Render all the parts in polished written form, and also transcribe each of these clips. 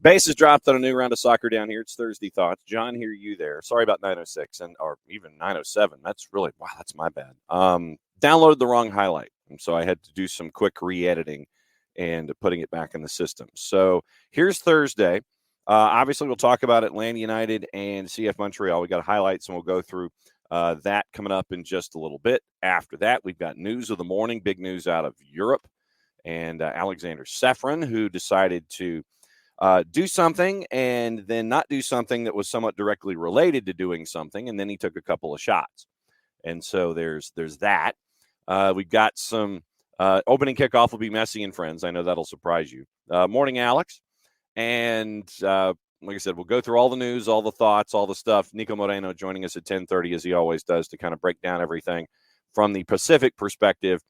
Bases dropped on a new round of soccer down here. It's Thursday Thoughts. John, hear you there. Sorry about 906 or even 907. That's really, wow, that's my bad. Downloaded the wrong highlight. And so I had to do some quick re-editing and putting it back in the system. So here's Thursday. Obviously, we'll talk about Atlanta United and CF Montreal. We got highlights, and we'll go through that coming up in just a little bit. After that, we've got news of the morning, big news out of Europe, and Alexander Sefrin, who decided to do something and then not do something that was somewhat directly related to doing something, and then he took a couple of shots. And so there's that. We've got some opening kickoff will be Messi and Friends. I know that'll surprise you. Morning, Alex. And like I said, we'll go through all the news, all the thoughts, all the stuff. Nico Moreno joining us at 10:30, as he always does, to kind of break down everything from the Pacific perspective.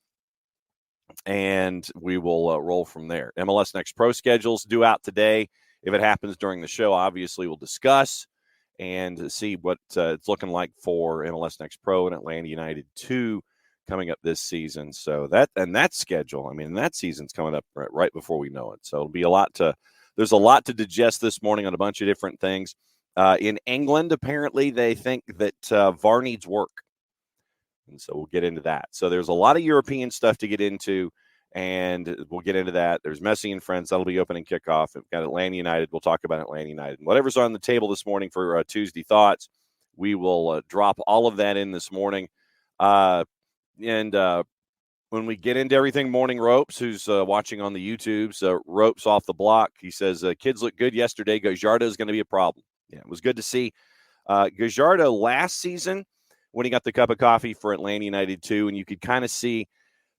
And we will roll from there. MLS Next Pro schedules due out today. If it happens during the show, obviously we'll discuss and see what it's looking like for MLS Next Pro and Atlanta United 2 coming up this season. So that schedule, I mean, that season's coming up right before we know it. So it'll be there's a lot to digest this morning on a bunch of different things. In England, apparently they think that VAR needs work. And so we'll get into that. So there's a lot of European stuff to get into, and we'll get into that. There's Messi and Friends. That'll be opening kickoff. We've got Atlanta United. We'll talk about Atlanta United. And whatever's on the table this morning for Tuesday Thoughts, we will drop all of that in this morning. And when we get into everything, Morning Ropes, who's watching on the YouTubes, Ropes off the block, he says, kids look good yesterday. Gajardo is going to be a problem. Yeah, it was good to see Gajardo last season when he got the cup of coffee for Atlanta United 2, and you could kind of see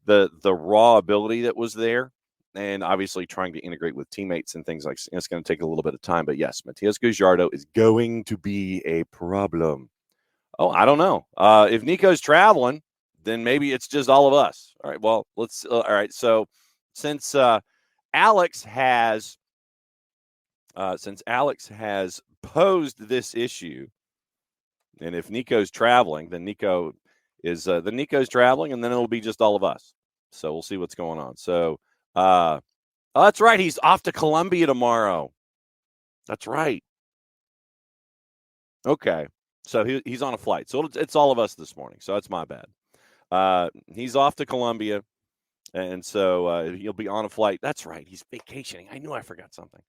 the raw ability that was there, and obviously trying to integrate with teammates and things like that. It's going to take a little bit of time, but yes, Matias Gajardo is going to be a problem. Oh, I don't know. If Nico's traveling, then maybe it's just all of us. All right, well, let's all right, so since Alex has posed this issue, and if Nico's traveling, then Nico's traveling, and then it'll be just all of us. So we'll see what's going on. So, that's right. He's off to Colombia tomorrow. That's right. Okay. So he's on a flight. So it's all of us this morning. So that's my bad. He's off to Colombia, and so he'll be on a flight. That's right. He's vacationing. I knew I forgot something.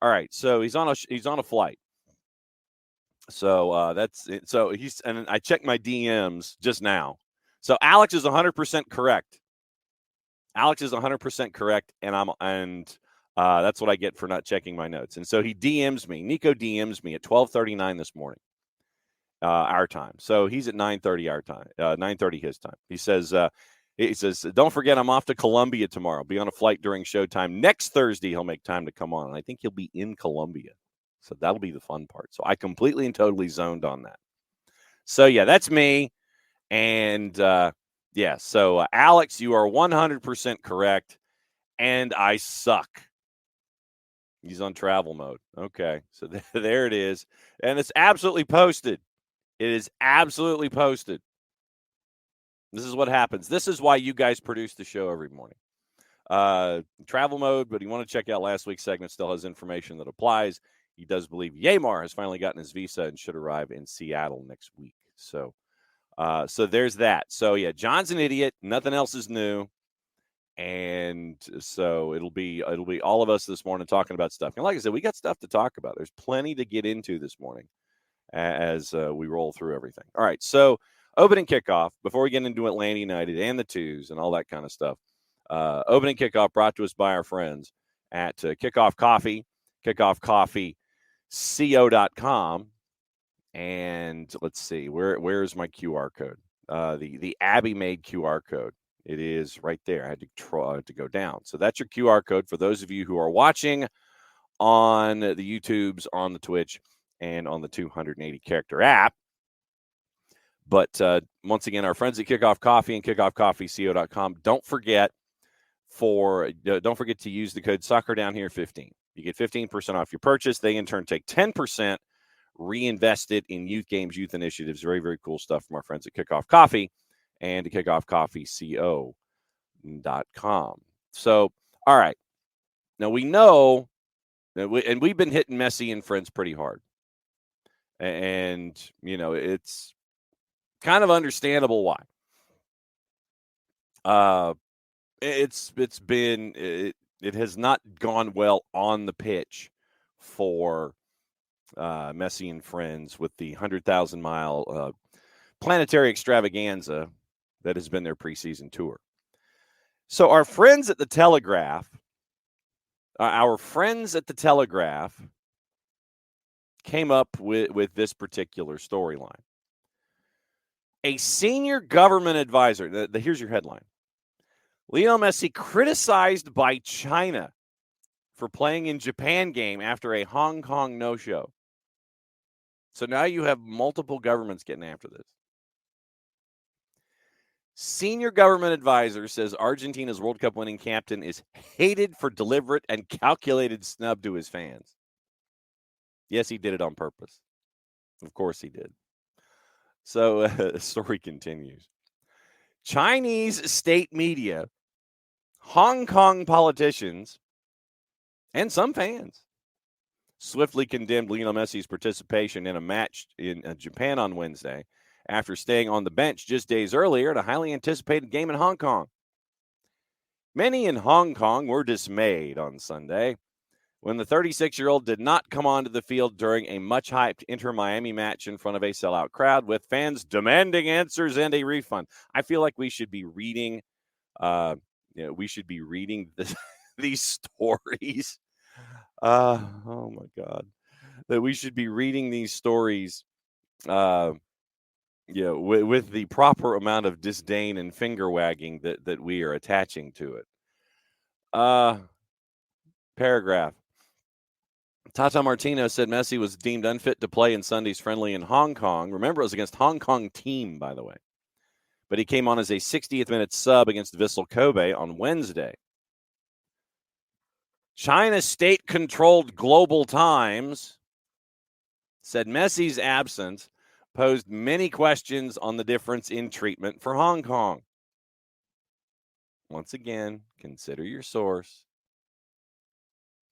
All right. So he's on a flight. So that's it. So and I checked my DMs just now. So Alex is 100% correct. Alex is 100% correct, and that's what I get for not checking my notes. And so he DMs me. Nico DMs me at 12:39 this morning, our time. So he's at 9:30 our time, 9:30 his time. He says, don't forget, I'm off to Colombia tomorrow. Be on a flight during showtime. Next Thursday, he'll make time to come on, and I think he'll be in Colombia. So that'll be the fun part. So I completely and totally zoned on that. So, yeah, that's me. And, so Alex, you are 100% correct, and I suck. He's on travel mode. Okay, so there it is. And it's absolutely posted. It is absolutely posted. This is what happens. This is why you guys produce the show every morning. Travel mode, but you want to check out last week's segment, still has information that applies. He does believe Yamar has finally gotten his visa and should arrive in Seattle next week. So there's that. So, yeah, John's an idiot. Nothing else is new. And so it'll be all of us this morning talking about stuff. And like I said, we got stuff to talk about. There's plenty to get into this morning as we roll through everything. All right, so opening kickoff, before we get into Atlanta United and the twos and all that kind of stuff, opening kickoff brought to us by our friends at Kickoff Coffee, kickoffcoffeeco.com. And let's see, where's my QR code? The Abby made QR code. It is right there. I had to go down. So that's your QR code for those of you who are watching on the YouTubes, on the Twitch, and on the 280 character app. But once again, our friends at Kickoff Coffee and kickoffcoffeeco.com. Don't forget to use the code SoccerDownHere15. You get 15% off your purchase. They in turn take 10%, reinvest it in youth games, youth initiatives. Very, very cool stuff from our friends at Kickoff Coffee and kickoffcoffeeco.com. So, all right. Now we know, and we've been hitting Messi and Friends pretty hard. And, it's kind of understandable why. It has not gone well on the pitch for Messi and Friends with the 100,000-mile planetary extravaganza that has been their preseason tour. So our friends at the Telegraph came up with this particular storyline. A senior government advisor, here's your headline. Lionel Messi criticized by China for playing in Japan game after a Hong Kong no-show. So now you have multiple governments getting after this. Senior government advisor says Argentina's World Cup winning captain is hated for deliberate and calculated snub to his fans. Yes, he did it on purpose. Of course he did. So the story continues. Chinese state media, Hong Kong politicians, and some fans swiftly condemned Lionel Messi's participation in a match in Japan on Wednesday after staying on the bench just days earlier at a highly anticipated game in Hong Kong. Many in Hong Kong were dismayed on Sunday when the 36-year-old did not come onto the field during a much-hyped Inter-Miami match in front of a sellout crowd with fans demanding answers and a refund. I feel like we should be reading these stories. Oh, my God. That we should be reading these stories with the proper amount of disdain and finger-wagging that we are attaching to it. Paragraph. Tata Martino said Messi was deemed unfit to play in Sunday's friendly in Hong Kong. Remember, it was against Hong Kong team, by the way. But he came on as a 60th minute sub against Vissel Kobe on Wednesday. China's state-controlled Global Times said Messi's absence posed many questions on the difference in treatment for Hong Kong. Once again, consider your source.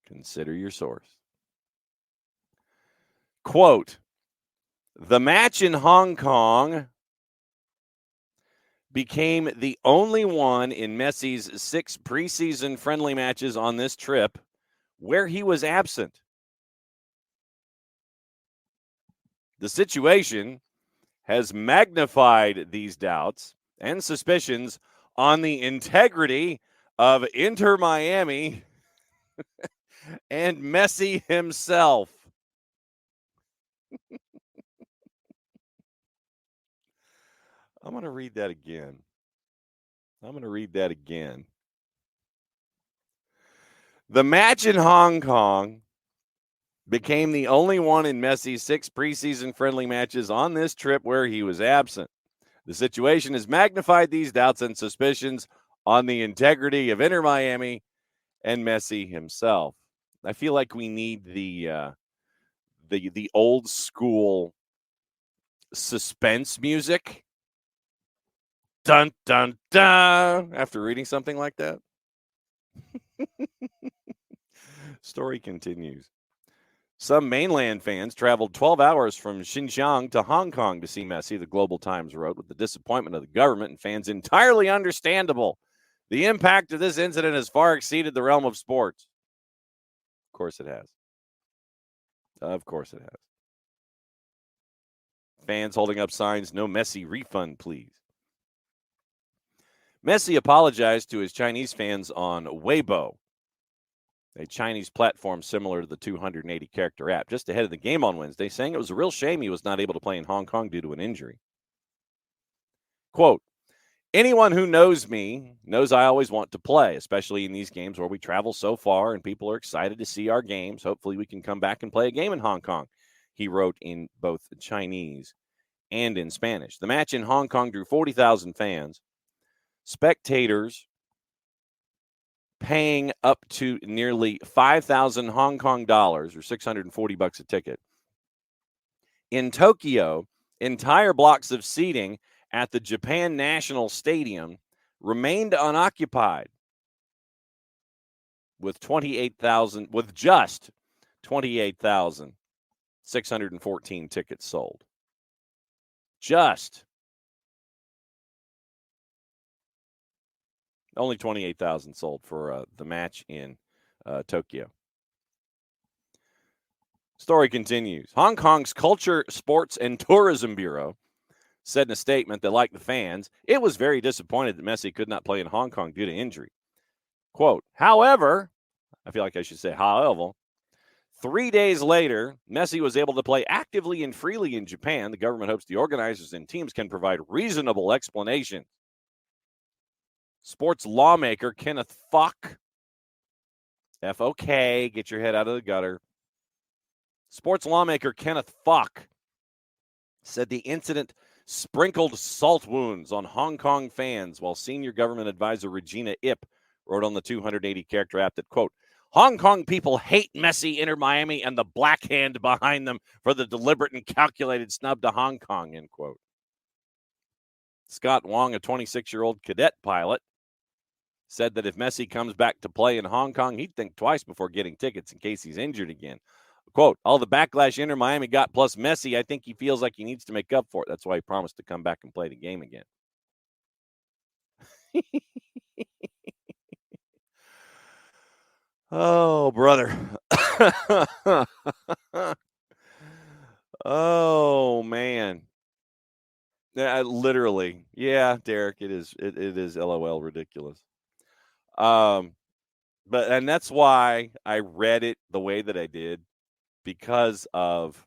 Consider your source. Quote, the match in Hong Kong became the only one in Messi's 6 preseason friendly matches on this trip where he was absent. The situation has magnified these doubts and suspicions on the integrity of Inter-Miami and Messi himself. I'm going to read that again. The match in Hong Kong became the only one in Messi's 6 preseason friendly matches on this trip where he was absent. The situation has magnified these doubts and suspicions on the integrity of Inter-Miami and Messi himself. I feel like we need the old school suspense music. Dun, dun, dun. After reading something like that. Story continues. Some mainland fans traveled 12 hours from Xinjiang to Hong Kong to see Messi, the Global Times wrote, with the disappointment of the government and fans entirely understandable. The impact of this incident has far exceeded the realm of sports. Of course it has. Of course it has. Fans holding up signs, no Messi refund, please. Messi apologized to his Chinese fans on Weibo, a Chinese platform similar to the 280-character app, just ahead of the game on Wednesday, saying it was a real shame he was not able to play in Hong Kong due to an injury. Quote, anyone who knows me knows I always want to play, especially in these games where we travel so far and people are excited to see our games. Hopefully we can come back and play a game in Hong Kong, he wrote in both Chinese and in Spanish. The match in Hong Kong drew 40,000 fans. Spectators paying up to nearly 5,000 Hong Kong dollars or $640 a ticket. In Tokyo, entire blocks of seating at the Japan National Stadium remained unoccupied with just 28,614 tickets sold. Just only 28,000 sold for the match in Tokyo. Story continues. Hong Kong's Culture, Sports, and Tourism Bureau said in a statement that, like the fans, it was very disappointed that Messi could not play in Hong Kong due to injury. Quote, however, I feel like I should say however, 3 days later, Messi was able to play actively and freely in Japan. The government hopes the organizers and teams can provide reasonable explanations. Sports lawmaker Kenneth Fock, F-O-K, get your head out of the gutter. Sports lawmaker Kenneth Fock said the incident sprinkled salt wounds on Hong Kong fans, while senior government advisor Regina Ip wrote on the 280-character app that, quote, Hong Kong people hate Messi, Inter Miami, and the black hand behind them for the deliberate and calculated snub to Hong Kong, end quote. Scott Wong, a 26-year-old cadet pilot, said that if Messi comes back to play in Hong Kong, he'd think twice before getting tickets in case he's injured again. Quote, all the backlash Inter Miami got plus Messi, I think he feels like he needs to make up for it. That's why he promised to come back and play the game again. Oh, brother. Oh, man. Literally. Yeah, Derek, it is LOL ridiculous. And that's why I read it the way that I did, because of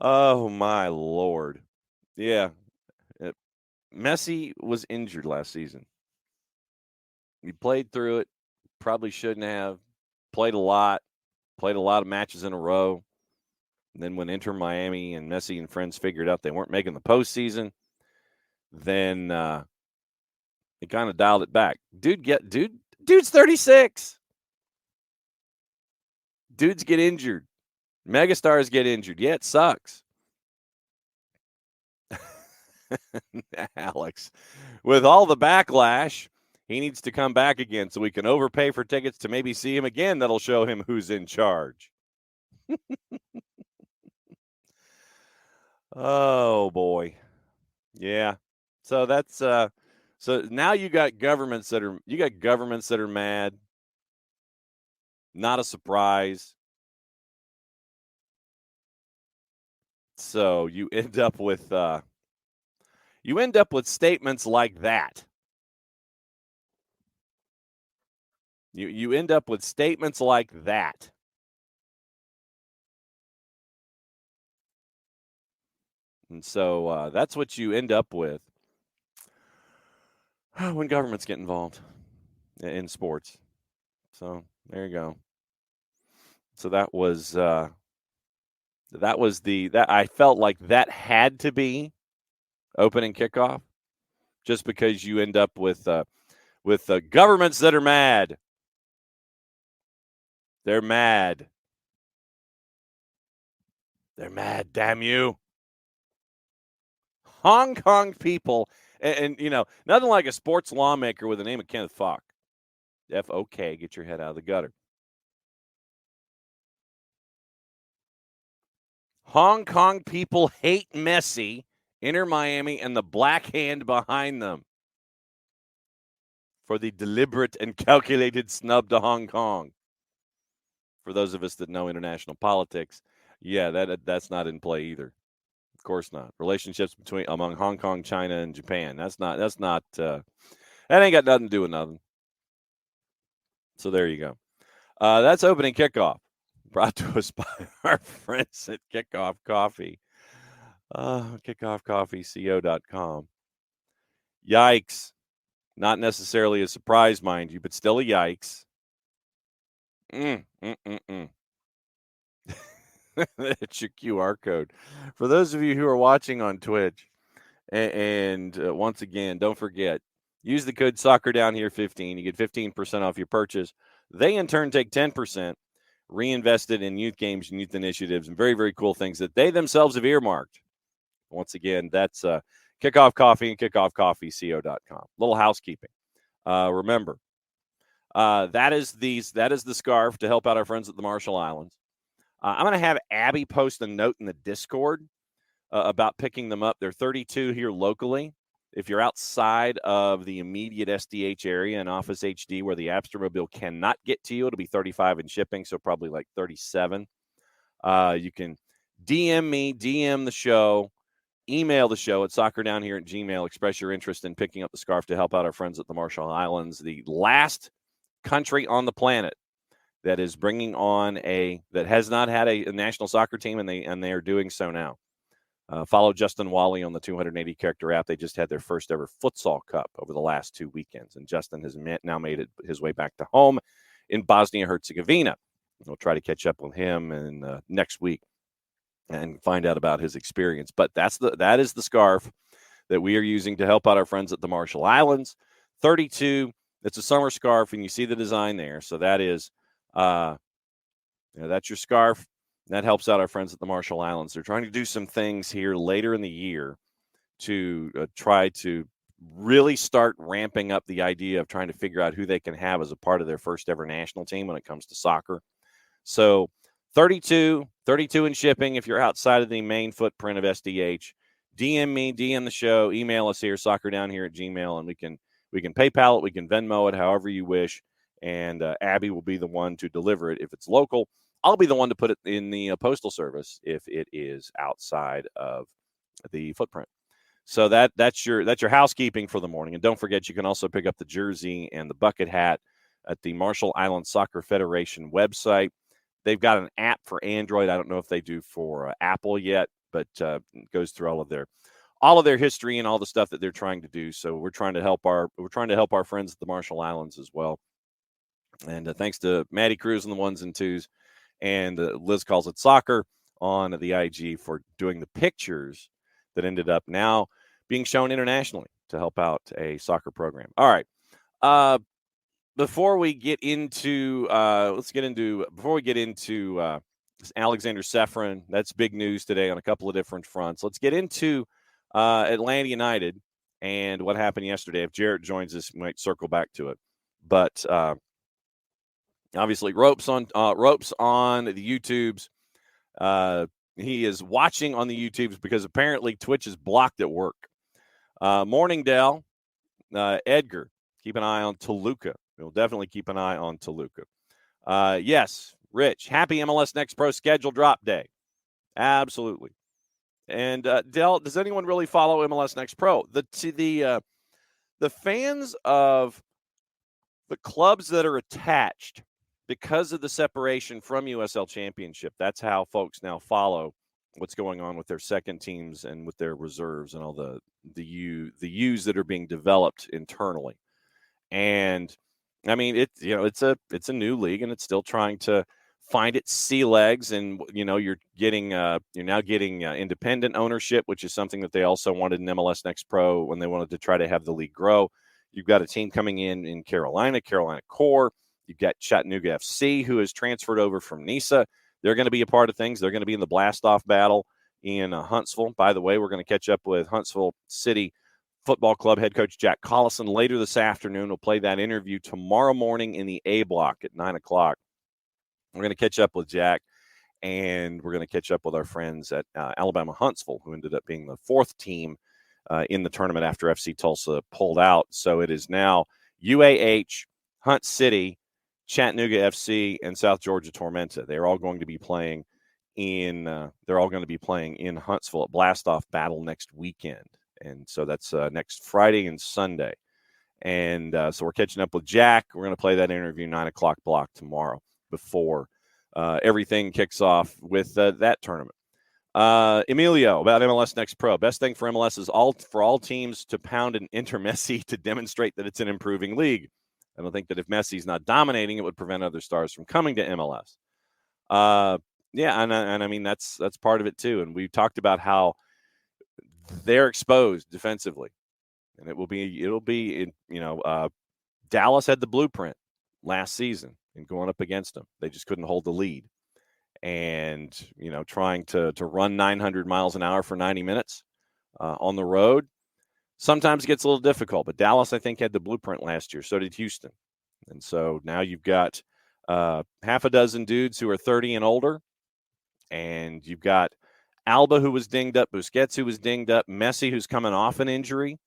oh my Lord. Yeah. Messi was injured last season. He played through it, probably shouldn't have, played a lot of matches in a row. And then when Inter Miami and Messi and Friends figured out they weren't making the postseason, then he kind of dialed it back. Dude's 36. Dudes get injured. Megastars get injured. Yeah, it sucks. Alex, with all the backlash, he needs to come back again so we can overpay for tickets to maybe see him again. That'll show him who's in charge. Oh, boy. Yeah. So that's so now you got governments that are mad. Not a surprise. So you end up with statements like that. You end up with statements like that. And so that's what you end up with when governments get involved in sports. So there you go. So that was I felt like that had to be opening kickoff, just because you end up with governments that are mad. They're mad. They're mad, damn you. Hong Kong people, and nothing like a sports lawmaker with the name of Kenneth Fock. F-O-K, get your head out of the gutter. Hong Kong people hate Messi, Inter Miami, and the black hand behind them for the deliberate and calculated snub to Hong Kong. For those of us that know international politics, yeah, that's not in play either. Of course not. Relationships among Hong Kong, China, and Japan. That ain't got nothing to do with nothing. So there you go. That's opening kickoff, brought to us by our friends at Kickoff Coffee. Kickoffcoffeeco.com. Yikes. Not necessarily a surprise, mind you, but still a yikes. It's your QR code. For those of you who are watching on Twitch, and once again, don't forget, use the code SoccerDownHere15. You get 15% off your purchase. They, in turn, take 10%, reinvested in youth games and youth initiatives and very, very cool things that they themselves have earmarked. Once again, that's Kickoff Coffee and kickoffcoffeeco.com. Little housekeeping. Remember, that is the scarf to help out our friends at the Marshall Islands. I'm going to have Abby post a note in the Discord about picking them up. They're 32 here locally. If you're outside of the immediate SDH area and Office HD where the Abstermobile cannot get to you, it'll be 35 in shipping, so probably like 37. You can DM me, DM the show, email the show at soccerdownhere@gmail. Express your interest in picking up the scarf to help out our friends at the Marshall Islands, the last country on the planet that is bringing on that has not had a national soccer team, and they are doing so now. Follow Justin Wally on the 280 character app. They just had their first ever futsal cup over the last 2 weekends, and Justin has now made his way back to home in Bosnia-Herzegovina. We'll try to catch up with him in next week and find out about his experience. But that is the scarf that we are using to help out our friends at the Marshall Islands. 32. It's a summer scarf, and you see the design there. So that is, that's your scarf. That helps out our friends at the Marshall Islands. They're trying to do some things here later in the year to try to really start ramping up the idea of trying to figure out who they can have as a part of their first ever national team when it comes to soccer. So 32 in shipping if you're outside of the main footprint of SDH. DM me, DM the show, email us here, soccerdownhere@gmail, and we can PayPal it, we can Venmo it, however you wish, and Abby will be the one to deliver it if it's local. I'll be the one to put it in the postal service if it is outside of the footprint. So that's your housekeeping for the morning. And don't forget, you can also pick up the jersey and the bucket hat at the Marshall Islands Soccer Federation website. They've got an app for Android. I don't know if they do for Apple yet, but it goes through all of their history and all the stuff that they're trying to do. So we're trying to help our friends at the Marshall Islands as well. And thanks to Maddie Cruz and the ones and twos, and Liz calls it soccer on the IG for doing the pictures that ended up now being shown internationally to help out a soccer program. All right. Before we get into Alexander Sefrin, that's big news today on a couple of different fronts. Let's get into Atlanta United and what happened yesterday. If Jarrett joins us, we might circle back to it. But obviously, ropes on the YouTubes. He is watching on the YouTubes because apparently Twitch is blocked at work. Morning, Dell. Edgar, keep an eye on Toluca. We'll definitely keep an eye on Toluca. Yes, Rich, happy MLS Next Pro schedule drop day. Absolutely. And Dell, does anyone really follow MLS Next Pro? The fans of the clubs that are attached because of the separation from USL Championship, that's how folks now follow what's going on with their second teams and with their reserves and all the U's that are being developed internally. And I mean, it's a new league, and it's still trying to find its sea legs. And you're now getting independent ownership, which is something that they also wanted in MLS Next Pro when they wanted to try to have the league grow. You've got a team coming in Carolina Core. You've got Chattanooga FC, who has transferred over from NISA. They're going to be a part of things. They're going to be in the blast-off battle in Huntsville. By the way, we're going to catch up with Huntsville City Football Club head coach Jack Collison later this afternoon. We'll play that interview tomorrow morning in the A block at 9 o'clock. We're going to catch up with Jack, and we're going to catch up with our friends at Alabama Huntsville, who ended up being the fourth team in the tournament after FC Tulsa pulled out. So it is now UAH, Hunt City, Chattanooga FC, and South Georgia Tormenta. They're all going to be playing in Huntsville at Blast-Off Battle next weekend. And so that's next Friday and Sunday. And so we're catching up with Jack. We're going to play that interview 9 o'clock block tomorrow before everything kicks off with that tournament. Emilio, about MLS Next Pro. Best thing for MLS is for all teams to pound and enter Messi to demonstrate that it's an improving league. I don't think that if Messi's not dominating, it would prevent other stars from coming to MLS. Yeah, and I mean that's part of it too. And we talked about how they're exposed defensively, and it'll be Dallas had the blueprint last season and going up against them. They just couldn't hold the lead. And, trying to run 900 miles an hour for 90 minutes on the road sometimes gets a little difficult. But Dallas, I think, had the blueprint last year. So did Houston. And so now you've got half a dozen dudes who are 30 and older. And you've got Alba, who was dinged up, Busquets, who was dinged up, Messi, who's coming off an injury,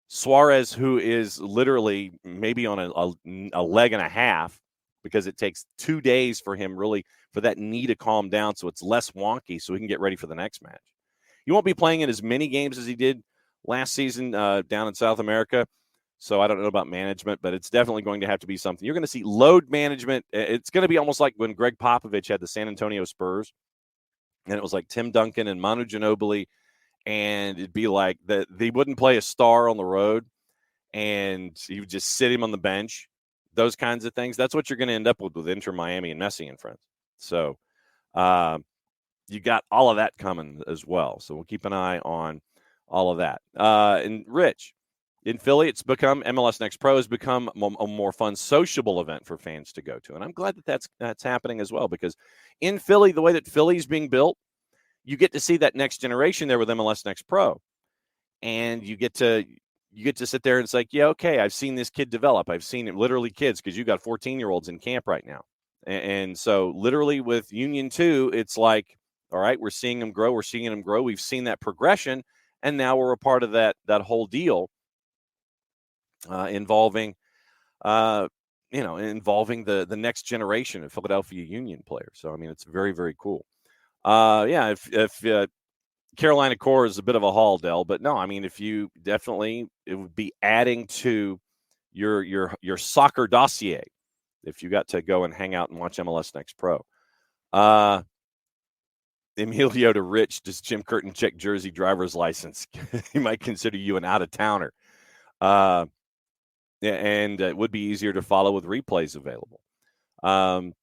Suarez, who is literally maybe on a leg and a half, because it takes 2 days for him really for that knee to calm down so it's less wonky so he can get ready for the next match. He won't be playing in as many games as he did last season down in South America, so I don't know about management, but it's definitely going to have to be something. You're going to see load management. It's going to be almost like when Greg Popovich had the San Antonio Spurs, and it was like Tim Duncan and Manu Ginobili, and it'd be like that they wouldn't play a star on the road, and you would just sit him on the bench. Those kinds of things. That's what you're going to end up with Inter Miami and Messi and Friends. So you got all of that coming as well. So we'll keep an eye on all of that. And Rich, in Philly, it's become MLS Next Pro has become a more fun, sociable event for fans to go to. And I'm glad that that's happening as well, because in Philly, the way that Philly's being built, you get to see that next generation there with MLS Next Pro. And you get to sit there and it's like, yeah, okay, I've seen this kid develop. I've seen it, literally kids, because you got 14-year-olds in camp right now. And so literally with Union 2, it's like, all right, we're seeing them grow. We're seeing them grow. We've seen that progression. And now we're a part of that whole deal involving the next generation of Philadelphia Union players. So, I mean, it's very, very cool. If Carolina Core is a bit of a haul, Dell, but no, I mean, if you definitely, it would be adding to your soccer dossier if you got to go and hang out and watch MLS Next Pro. Emilio to Rich, does Jim Curtin check jersey driver's license? He might consider you an out-of-towner. And it would be easier to follow with replays available.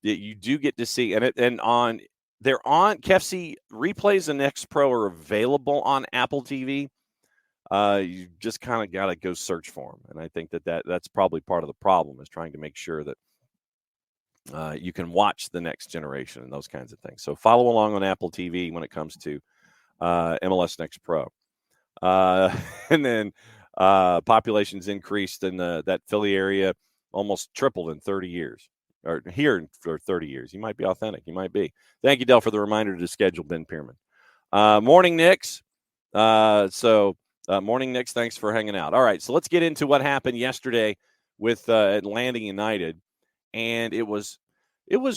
You do get to see, they're on KFC replays and Next Pro are available on Apple TV. You just kind of got to go search for them. And I think that's probably part of the problem, is trying to make sure that you can watch the next generation and those kinds of things. So follow along on Apple TV when it comes to MLS Next Pro. And then population's increased in that Philly area, almost tripled in 30 years. Or here for 30 years. You might be authentic. You might be. Thank you, Del, for the reminder to schedule Ben Pierman. Morning, Knicks. Morning, Knicks. Thanks for hanging out. All right, so let's get into what happened yesterday with Atlanta United, and it was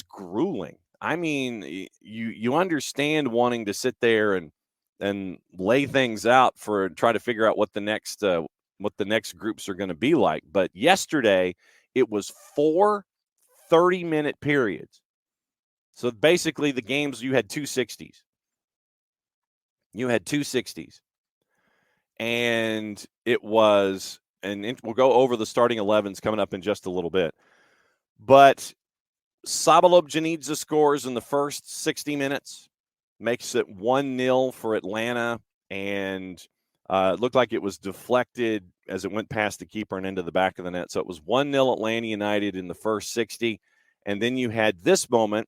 grueling. I mean, you understand wanting to sit there and lay things out try to figure out what the next groups are going to be like. But yesterday, it was 4 30-minute periods. So basically the games, you had 260s. And we'll go over the starting 11s coming up in just a little bit. But Sabalob Janidza scores in the first 60 minutes, makes it 1-0 for Atlanta, and it looked like it was deflected as it went past the keeper and into the back of the net. So it was 1-0 Atlanta United in the first 60. And then you had this moment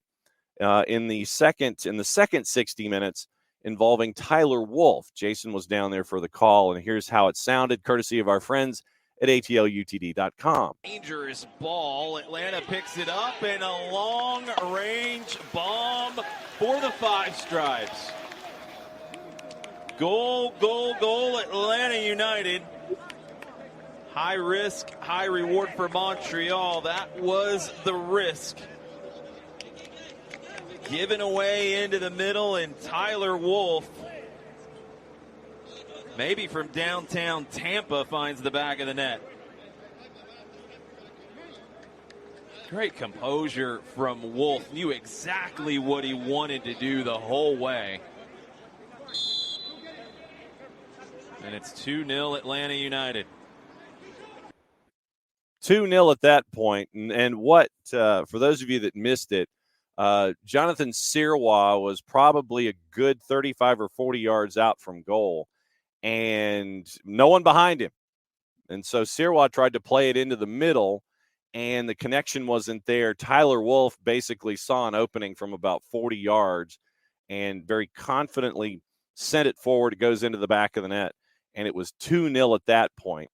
in the second 60 minutes involving Tyler Wolff. Jason was down there for the call, and here's how it sounded, courtesy of our friends at ATLUTD.com. Dangerous ball. Atlanta picks it up, and a long-range bomb for the Five Stripes. Goal, Atlanta United. High risk, high reward for Montreal. That was the risk. Given away into the middle, and Tyler Wolff, maybe from downtown Tampa, finds the back of the net. Great composure from Wolff. Knew exactly what he wanted to do the whole way. And it's 2-0 Atlanta United. 2-0 at that point. And what, for those of you that missed it, Jonathan Sirois was probably a good 35 or 40 yards out from goal, and no one behind him. And so Sirois tried to play it into the middle, and the connection wasn't there. Tyler Wolff basically saw an opening from about 40 yards and very confidently sent it forward. It goes into the back of the net, and it was 2-0 at that point.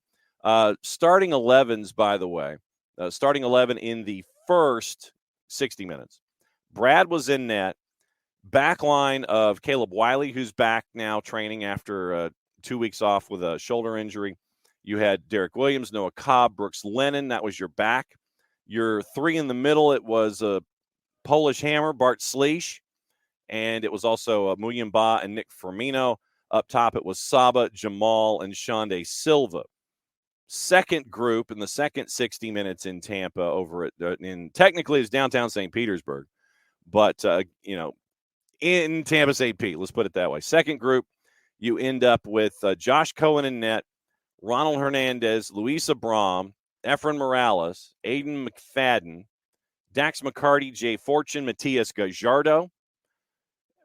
Starting 11s, by the way, starting 11 in the first 60 minutes. Brad was in net. Back line of Caleb Wiley, who's back now training after 2 weeks off with a shoulder injury. You had Derek Williams, Noah Cobb, Brooks Lennon. That was your back. Your three in the middle, it was a Polish hammer, Bart Sleesh. And it was also Muyamba and Nick Firmino. Up top, it was Saba, Jamal, and Shonde Silva. Second group in the second 60 minutes in Tampa over at, technically it's downtown St. Petersburg. But, in Tampa St. Pete, let's put it that way. Second group, you end up with Josh Cohen in net, Ronald Hernandez, Luis Abram, Efren Morales, Aiden McFadden, Dax McCarty, Jay Fortune, Matias Gajardo,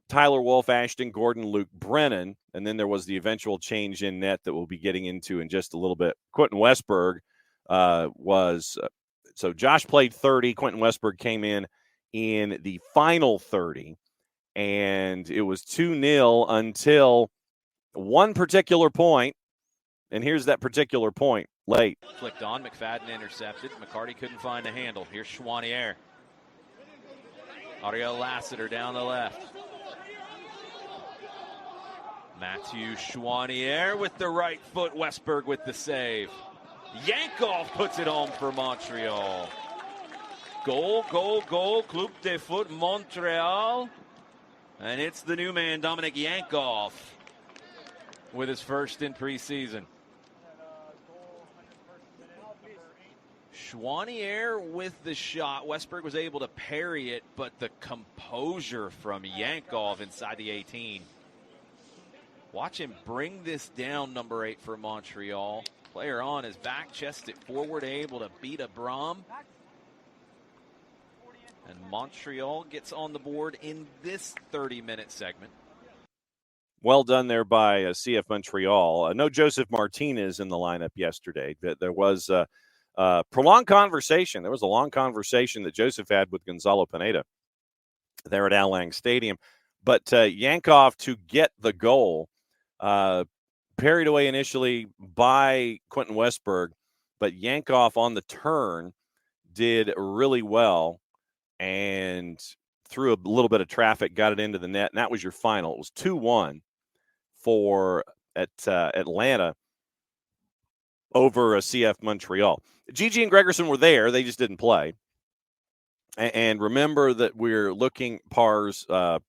Tyler Wolff, Ashton Gordon, Luke Brennan, and then there was the eventual change in net that we'll be getting into in just a little bit. Quentin Westberg so Josh played 30. Quentin Westberg came in the final 30, and it was 2-0 until one particular point. And here's that particular point late. Flicked on, McFadden intercepted. McCarty couldn't find a handle. Here's Chouanier. Ariel Lassiter down the left. Matthew Chouanier with the right foot. Westberg with the save. Yankov puts it home for Montreal. Goal, goal, goal. Club de Foot Montreal. And it's the new man, Dominic Yankov, with his first in preseason. Chouanier with the shot. Westberg was able to parry it, but the composure from Yankov inside the 18. Watch him bring this down, number 8 for Montreal. Player on his back, chest it forward, able to beat Abram. And Montreal gets on the board in this 30-minute segment. Well done there by CF Montreal. No Joseph Martinez in the lineup yesterday. There was prolonged conversation. There was a long conversation that Joseph had with Gonzalo Pineda there at Al Lang Stadium. But Yankov to get the goal, parried away initially by Quentin Westberg, but Yankov on the turn did really well and through a little bit of traffic, got it into the net, and that was your final. It was 2-1 for Atlanta over CF Montreal. Gigi and Gregerson were there. They just didn't play. And remember that we're looking, Pars, I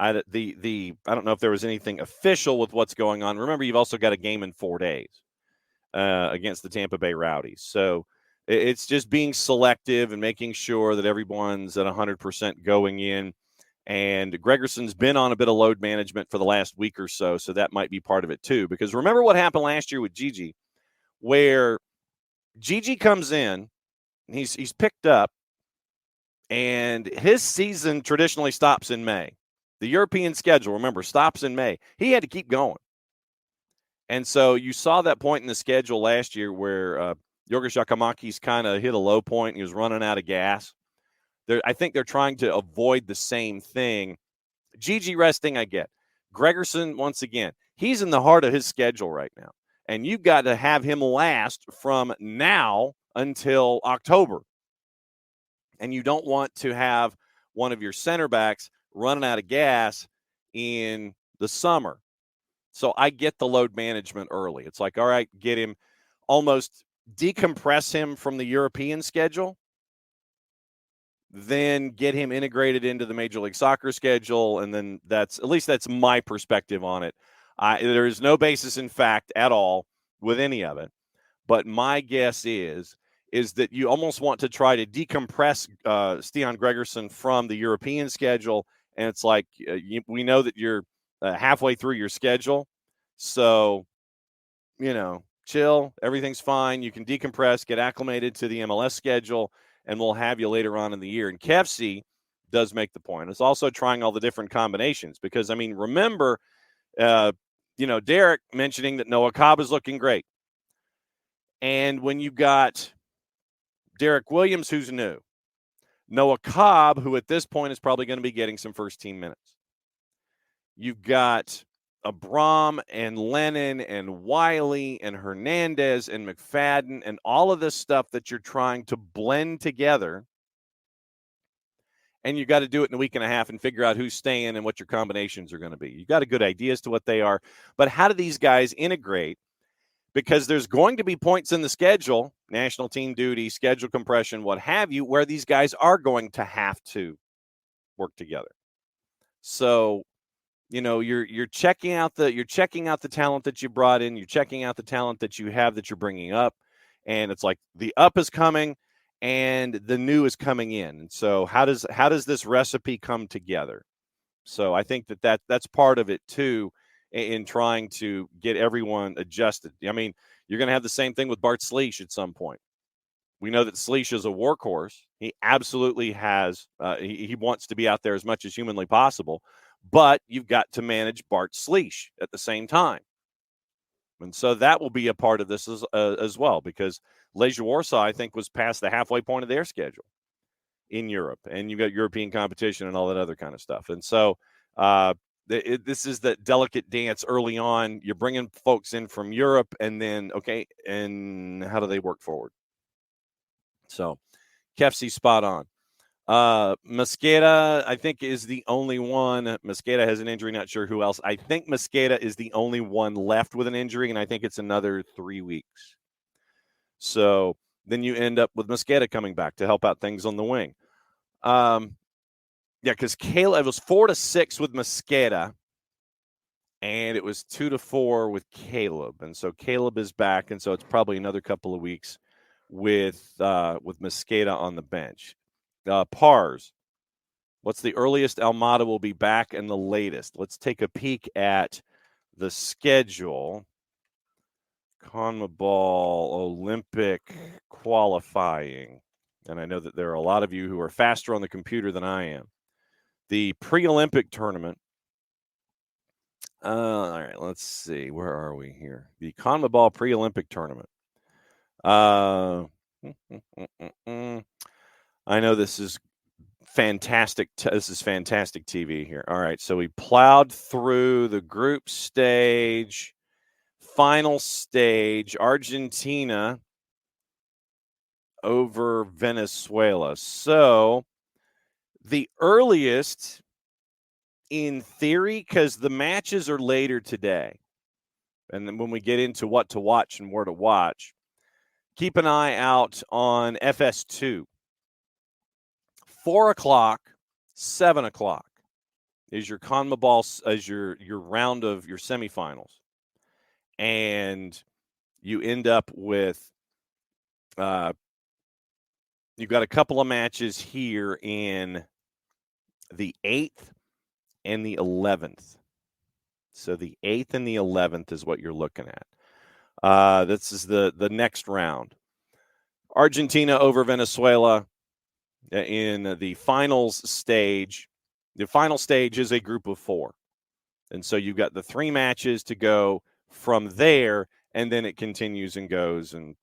don't know if there was anything official with what's going on. Remember, you've also got a game in 4 days against the Tampa Bay Rowdies. So it's just being selective and making sure that everyone's at 100% going in. And Gregerson's been on a bit of load management for the last week or so, so that might be part of it too. Because remember what happened last year with Gigi, where Gigi comes in, he's picked up, and his season traditionally stops in May. The European schedule, remember, stops in May. He had to keep going. And so you saw that point in the schedule last year where Yorgos Giacomakis kind of hit a low point. He was running out of gas. I think they're trying to avoid the same thing. Gigi resting, I get. Gregerson, once again, he's in the heart of his schedule right now. And you've got to have him last from now until October. And you don't want to have one of your center backs running out of gas in the summer. So I get the load management early. It's like, all right, get him, almost decompress him from the European schedule, then get him integrated into the Major League Soccer schedule, and then that's my perspective on it. There is no basis in fact at all with any of it, but my guess is that you almost want to try to decompress Stian Gregerson from the European schedule, and it's like we know that you're halfway through your schedule, so chill, everything's fine. You can decompress, get acclimated to the MLS schedule, and we'll have you later on in the year. And Kefsi, does make the point. It's also trying all the different combinations because, I mean, remember, Derek mentioning that Noah Cobb is looking great. And when you got Derek Williams, who's new, Noah Cobb, who at this point is probably going to be getting some first-team minutes. You've got Abram and Lennon and Wiley and Hernandez and McFadden and all of this stuff that you're trying to blend together. And you got to do it in a week and a half and figure out who's staying and what your combinations are going to be. You got a good idea as to what they are. But how do these guys integrate? Because there's going to be points in the schedule, national team duty, schedule compression, what have you, where these guys are going to have to work together. So, you're checking out the talent that you brought in, you're checking out the talent that you have that you're bringing up, and it's like the up is coming and the new is coming in. And so how does this recipe come together? So I think that's part of it too, in trying to get everyone adjusted. I mean, you're going to have the same thing with Bart Sleesh at some point. We know that Sleesh is a workhorse. He absolutely has. He wants to be out there as much as humanly possible, but you've got to manage Bart Sleesh at the same time. And so that will be a part of this as well, because Legia Warsaw, I think, was past the halfway point of their schedule in Europe, and you've got European competition and all that other kind of stuff. And so this is that delicate dance early on. You're bringing folks in from Europe, and then, okay, and how do they work forward? So Kefsi's spot on. Mosqueda, I think, is the only one. Mosqueda has an injury. Not sure who else. I think Mosqueda is the only one left with an injury, and I think it's another 3 weeks. So then you end up with Mosqueda coming back to help out things on the wing. Because Caleb, it was 4-6 with Mosqueda, and it was 2-4 with Caleb. And so Caleb is back, and so it's probably another couple of weeks with Mosqueda on the bench. Pars, what's the earliest Almada will be back and the latest? Let's take a peek at the schedule. CONMEBOL Olympic qualifying. And I know that there are a lot of you who are faster on the computer than I am. The pre-Olympic tournament. All right, let's see. Where are we here? The CONMEBOL pre-Olympic tournament. I know this is fantastic. This is fantastic TV here. All right, so we plowed through the group stage, final stage, Argentina over Venezuela. So the earliest, in theory, because the matches are later today, and then when we get into what to watch and where to watch, keep an eye out on FS2. 4 o'clock, 7 o'clock is your CONMEBOL, as your round of your semifinals. And you end up with, you've got a couple of matches here in the 8th and the 11th. So the 8th and the 11th is what you're looking at. This is the next round. Argentina over Venezuela in the finals stage. The final stage is a group of 4. And so you've got the 3 matches to go from there, and then it continues and goes. And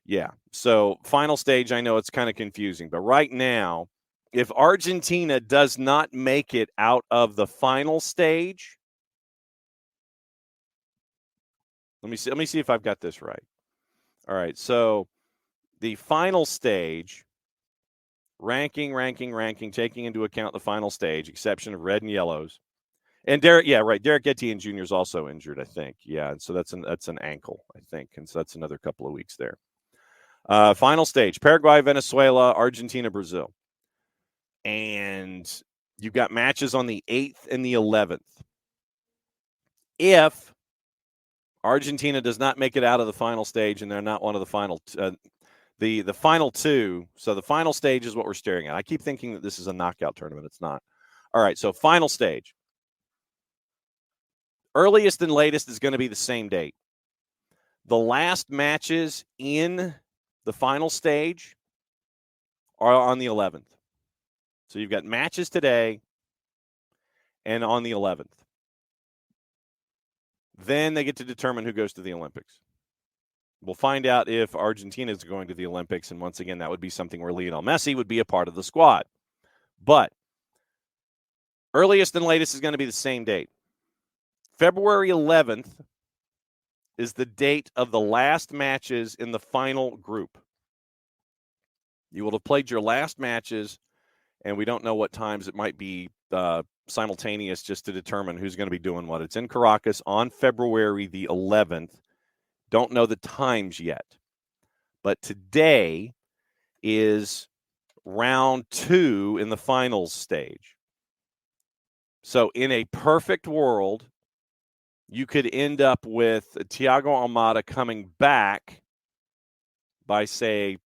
yeah, so final stage, I know it's kind of confusing, but right now, if Argentina does not make it out of the final stage, let me see if I've got this right. All right, so the final stage, ranking, taking into account the final stage, exception of red and yellows. And Derek Etienne Jr. is also injured, I think. Yeah, and so that's an ankle, I think, and so that's another couple of weeks there. Final stage: Paraguay, Venezuela, Argentina, Brazil, and you've got matches on the 8th and the 11th. If Argentina does not make it out of the final stage, and they're not one of the final, the final 2. So the final stage is what we're staring at. I keep thinking that this is a knockout tournament. It's not. All right, so final stage. Earliest and latest is going to be the same date. The last matches in the final stage are on the 11th. So you've got matches today and on the 11th. Then they get to determine who goes to the Olympics. We'll find out if Argentina is going to the Olympics, and once again, that would be something where Lionel Messi would be a part of the squad. But earliest and latest is going to be the same date. February 11th is the date of the last matches in the final group. You will have played your last matches, and we don't know what times. It might be simultaneous just to determine who's going to be doing what. It's in Caracas on February the 11th. Don't know the times yet. But today is round 2 in the finals stage. So in a perfect world, you could end up with Thiago Almada coming back by, say,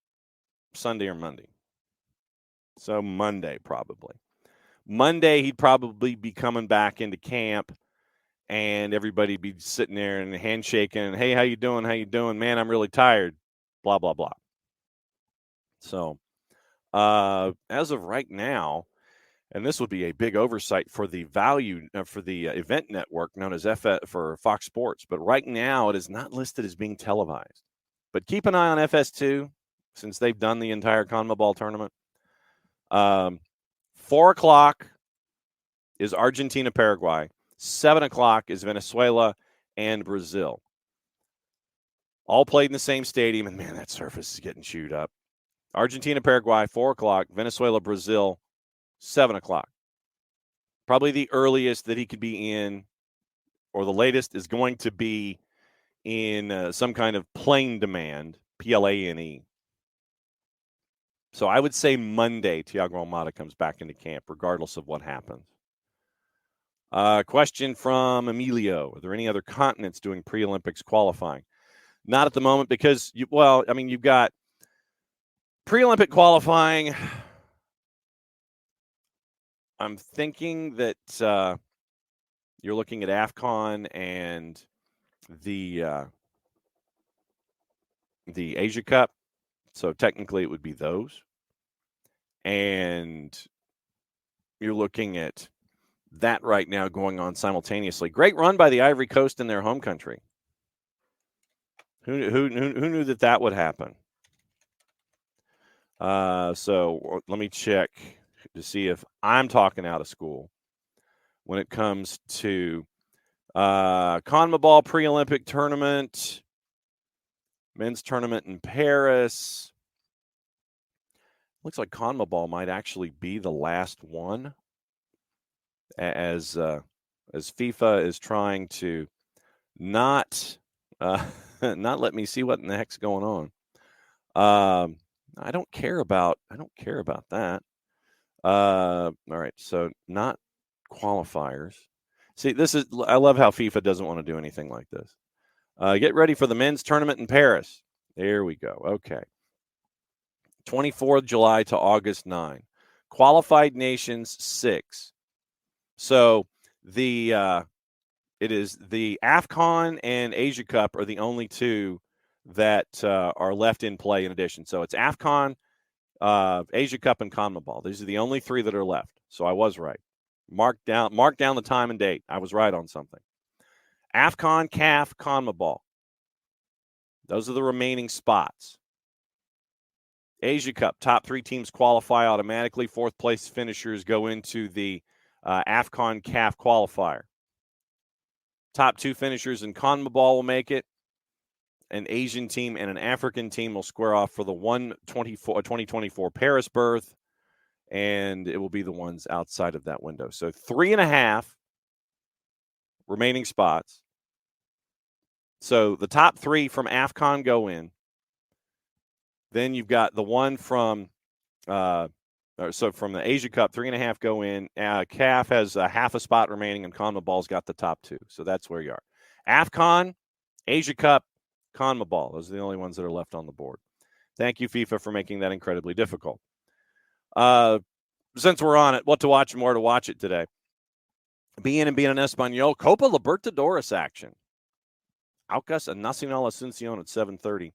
Sunday or Monday. So Monday, probably. Monday, he'd probably be coming back into camp, and everybody be sitting there and handshaking. Hey, how you doing? How you doing? Man, I'm really tired. Blah, blah, blah. So as of right now, and this would be a big oversight for the event network known as for Fox Sports. But right now, it is not listed as being televised. But keep an eye on FS2 since they've done the entire CONMEBOL tournament. 4 o'clock is Argentina, Paraguay. 7 o'clock is Venezuela and Brazil. All played in the same stadium, and man, that surface is getting chewed up. Argentina, Paraguay, 4 o'clock. Venezuela, Brazil, 7 o'clock. Probably the earliest that he could be in, or the latest, is going to be in some kind of plane demand, PLANE. So I would say Monday, Thiago Almada comes back into camp, regardless of what happens. Question from Emilio. Are there any other continents doing pre-Olympics qualifying? Not at the moment because, you've got pre-Olympic qualifying. I'm thinking that you're looking at AFCON and the Asia Cup. So technically it would be those. And you're looking at that right now going on simultaneously. Great run by the Ivory Coast in their home country. Who knew that would happen? So let me check to see if I'm talking out of school when it comes to CONMEBOL pre-Olympic tournament, men's tournament in Paris. Looks like CONMEBOL might actually be the last one, as FIFA is trying to not let me see what in the heck's going on. I don't care about that. All right, so not qualifiers. See, I love how FIFA doesn't want to do anything like this. Get ready for the men's tournament in Paris. There we go. Okay. 24th July to August 9. Qualified nations 6. So it is the AFCON and Asia Cup are the only two that are left in play in addition. So it's AFCON, Asia Cup, and CONMEBOL. These are the only 3 that are left. So I was right. Mark down the time and date. I was right on something. AFCON, CAF, CONMEBOL. Those are the remaining spots. Asia Cup, top 3 teams qualify automatically. 4th place finishers go into the AFCON, CAF qualifier. Top 2 finishers in CONMEBOL will make it. An Asian team and an African team will square off for the 2024 Paris berth, and it will be the ones outside of that window. So 3.5 remaining spots. So the top 3 from AFCON go in. Then you've got the one from from the Asia Cup, 3.5 go in. CAF has half a spot remaining, and CONMEBOL's got the top 2. So that's where you are. AFCON, Asia Cup, CONMEBOL. Those are the only ones that are left on the board. Thank you, FIFA, for making that incredibly difficult. Since we're on it, what to watch and where to watch it today. Being en Español, Copa Libertadores action. Aucas and Nacional Asuncion at 7:30.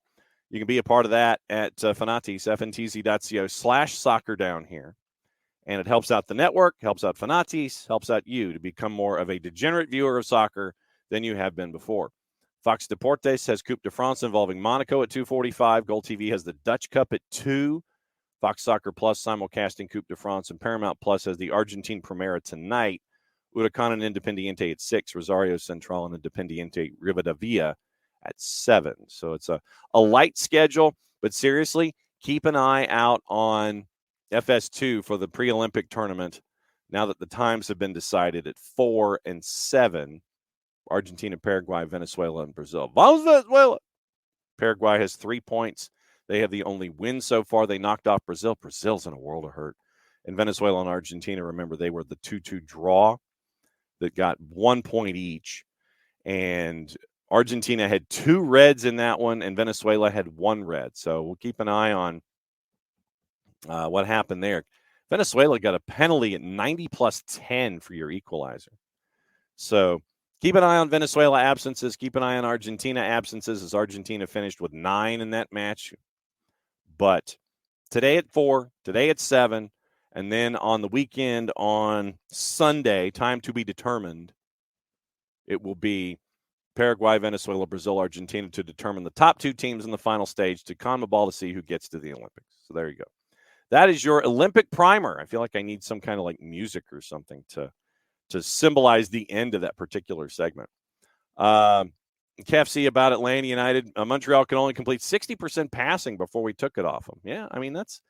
You can be a part of that at Fanatis, fntz.co/soccer down here. And it helps out the network, helps out Fanatis, helps out you to become more of a degenerate viewer of soccer than you have been before. Fox Deportes has Coupe de France involving Monaco at 2:45. Gold TV has the Dutch Cup at 2. Fox Soccer Plus simulcasting Coupe de France, and Paramount Plus has the Argentine Primera tonight. Huracan and Independiente at 6. Rosario Central and Independiente Rivadavia at 7. So it's a light schedule, but seriously, keep an eye out on FS2 for the pre-Olympic tournament now that the times have been decided at 4 and 7. Argentina, Paraguay, Venezuela, and Brazil. Vamos Venezuela! Paraguay has 3 points. They have the only win so far. They knocked off Brazil. Brazil's in a world of hurt. And Venezuela and Argentina, remember, they were the 2-2 draw that got 1 point each. And Argentina had 2 reds in that one, and Venezuela had 1 red. So we'll keep an eye on what happened there. Venezuela got a penalty at 90 plus 10 for your equalizer. So keep an eye on Venezuela absences. Keep an eye on Argentina absences, as Argentina finished with 9 in that match. But today at 4, today at 7, and then on the weekend on Sunday, time to be determined, it will be Paraguay, Venezuela, Brazil, Argentina to determine the top 2 teams in the final stage to CONMEBOL to see who gets to the Olympics. So there you go. That is your Olympic primer. I feel like I need some kind of like music or something to symbolize the end of that particular segment. KFC about Atlanta United. Montreal can only complete 60% passing before we took it off them. Yeah, I mean, that's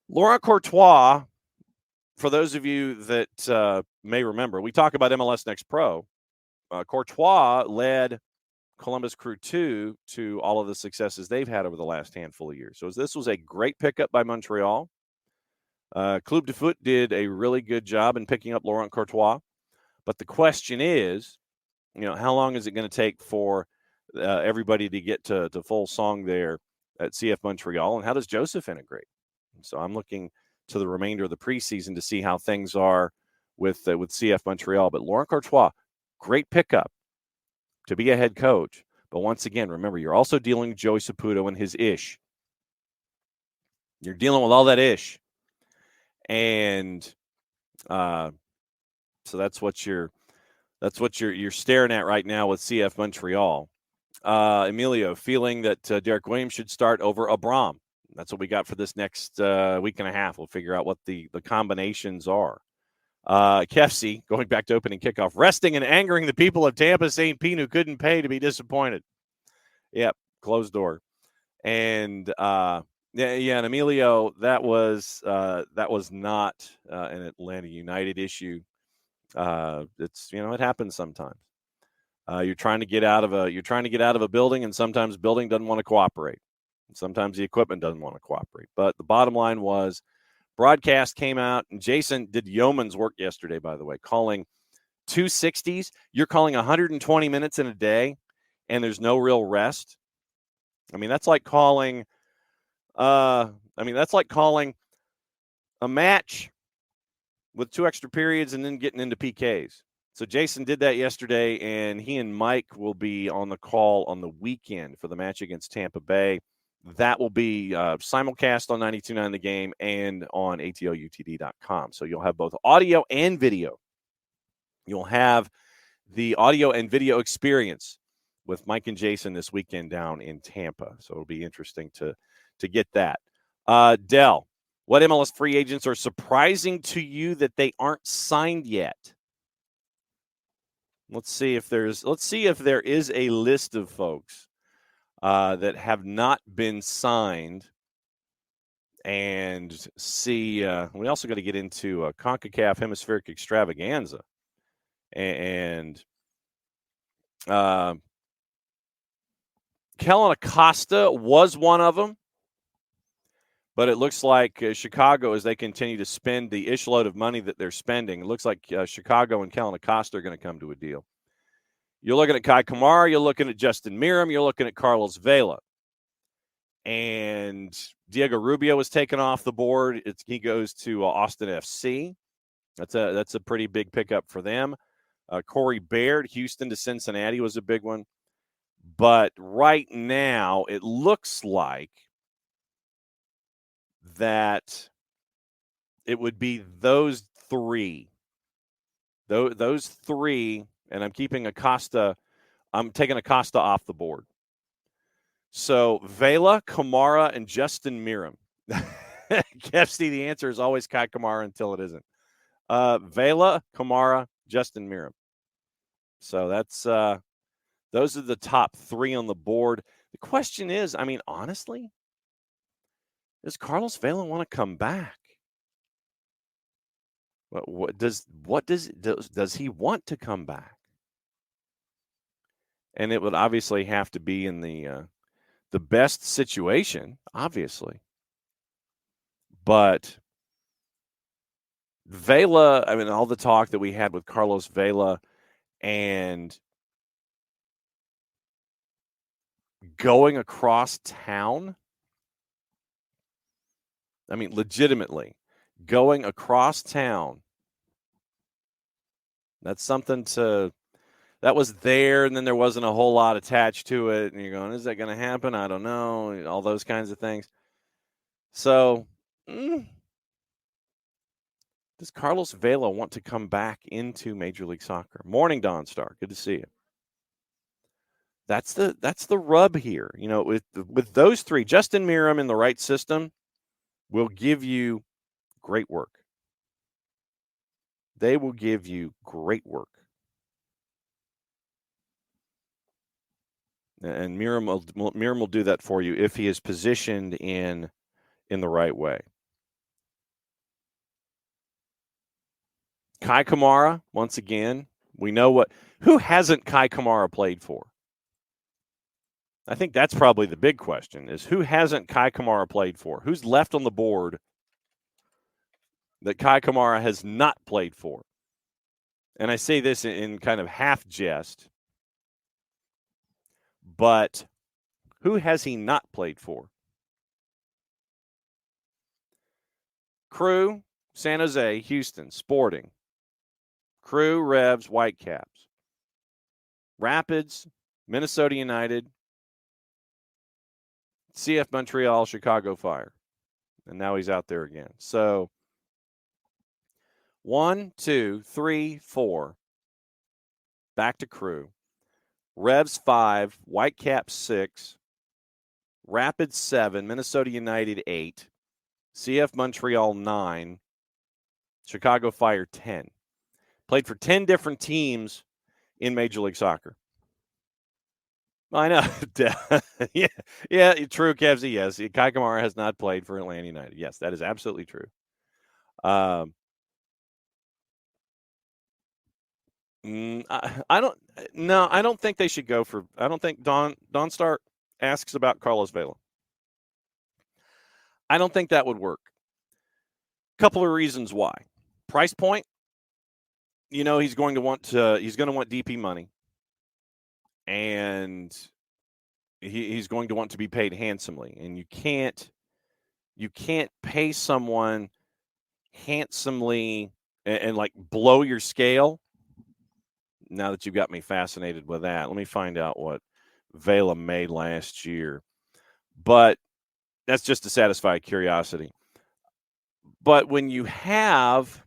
Laurent Courtois. For those of you that may remember, we talk about MLS Next Pro. Courtois led Columbus Crew 2 to all of the successes they've had over the last handful of years. So this was a great pickup by Montreal. Club de Foot did a really good job in picking up Laurent Courtois. But the question is, how long is it going to take for everybody to get to full song there at CF Montreal? And how does Joseph integrate? So I'm looking to the remainder of the preseason to see how things are with CF Montreal. But Laurent Courtois, great pickup to be a head coach. But once again, remember, you're also dealing with Joey Saputo and his ish. You're dealing with all that ish. And so that's what you're staring at right now with CF Montreal. Emilio feeling that Derek Williams should start over Abram. That's what we got for this next week and a half. We'll figure out what the combinations are. KFC, going back to opening kickoff, resting and angering the people of Tampa St. Pete who couldn't pay to be disappointed. Yep, closed door. And and Emilio, that was not an Atlanta United issue. It's it happens sometimes. You're trying to get out of a building, and sometimes building doesn't want to cooperate. Sometimes the equipment doesn't want to cooperate. But the bottom line was, broadcast came out, and Jason did yeoman's work yesterday, by the way, calling 260s. You're calling 120 minutes in a day, and there's no real rest. I mean, that's like calling. That's like calling a match with 2 extra periods and then getting into PKs. So Jason did that yesterday, and he and Mike will be on the call on the weekend for the match against Tampa Bay. That will be simulcast on 92.9 The Game and on ATLUTD.com. So you'll have both audio and video. You'll have the audio and video experience with Mike and Jason this weekend down in Tampa. So it'll be interesting to get that. Dell, what MLS free agents are surprising to you that they aren't signed yet? Let's see if there is a list of folks that have not been signed, and see. We also got to get into a CONCACAF Hemispheric Extravaganza, and Kellen Acosta was one of them. But it looks like Chicago, as they continue to spend the ish load of money that they're spending, it looks like Chicago and Kellen Acosta are going to come to a deal. You're looking at Kai Kamara, you're looking at Justin Miram, you're looking at Carlos Vela. And Diego Rubio was taken off the board. He goes to Austin FC. That's a pretty big pickup for them. Corey Baird, Houston to Cincinnati was a big one. But right now, it looks like that It would be those three. Those three, and I'm keeping Acosta. I'm taking Acosta off the board. So Vela, Kamara, and Justin Miram. Kefsty, the answer is always Kai Kamara until it isn't. Vela, Kamara, Justin Miram. So that's those are the top three on the board. The question is, I mean, honestly, does Carlos Vela want to come back? Does he want to come back? And it would obviously have to be in the best situation, obviously. But Vela, I mean, all the talk that we had with Carlos Vela and going across town, I mean, legitimately, going across town, that's something that was there, and then there wasn't a whole lot attached to it, and you're going, is that going to happen? I don't know, all those kinds of things. So, does Carlos Vela want to come back into Major League Soccer? Morning, Don Star. Good to see you. That's the rub here. You know, with those three, Justin Miram in the right system will give you great work. They will give you great work. And Miram will do that for you if he is positioned in the right way. Kai Kamara, once again, we know who hasn't Kai Kamara played for? I think that's probably the big question is who hasn't Kai Kamara played for? Who's left on the board that Kai Kamara has not played for? And I say this in kind of half jest, but who has he not played for? Crew, San Jose, Houston, Sporting. Crew, Revs, Whitecaps. Rapids, Minnesota United, CF Montreal, Chicago Fire. And now he's out there again. So 1, 2, 3, 4. Back to Crew. Revs 5, Whitecaps 6, Rapids 7, Minnesota United 8, CF Montreal 9, Chicago Fire 10. Played for 10 different teams in Major League Soccer. I know. yeah, true, Kevsy. Yes, Kai Kamara has not played for Atlanta United. Yes, that is absolutely true. I don't think they should go for. I don't think Don Stark asks about Carlos Vela. I don't think that would work. Couple of reasons why. Price point. You know, he's going to want DP money, and he's going to want to be paid handsomely, and you can't pay someone handsomely and like blow your scale. Now that you've got me fascinated with that, let me find out what Vela made last year. But that's just to satisfy curiosity. But when you have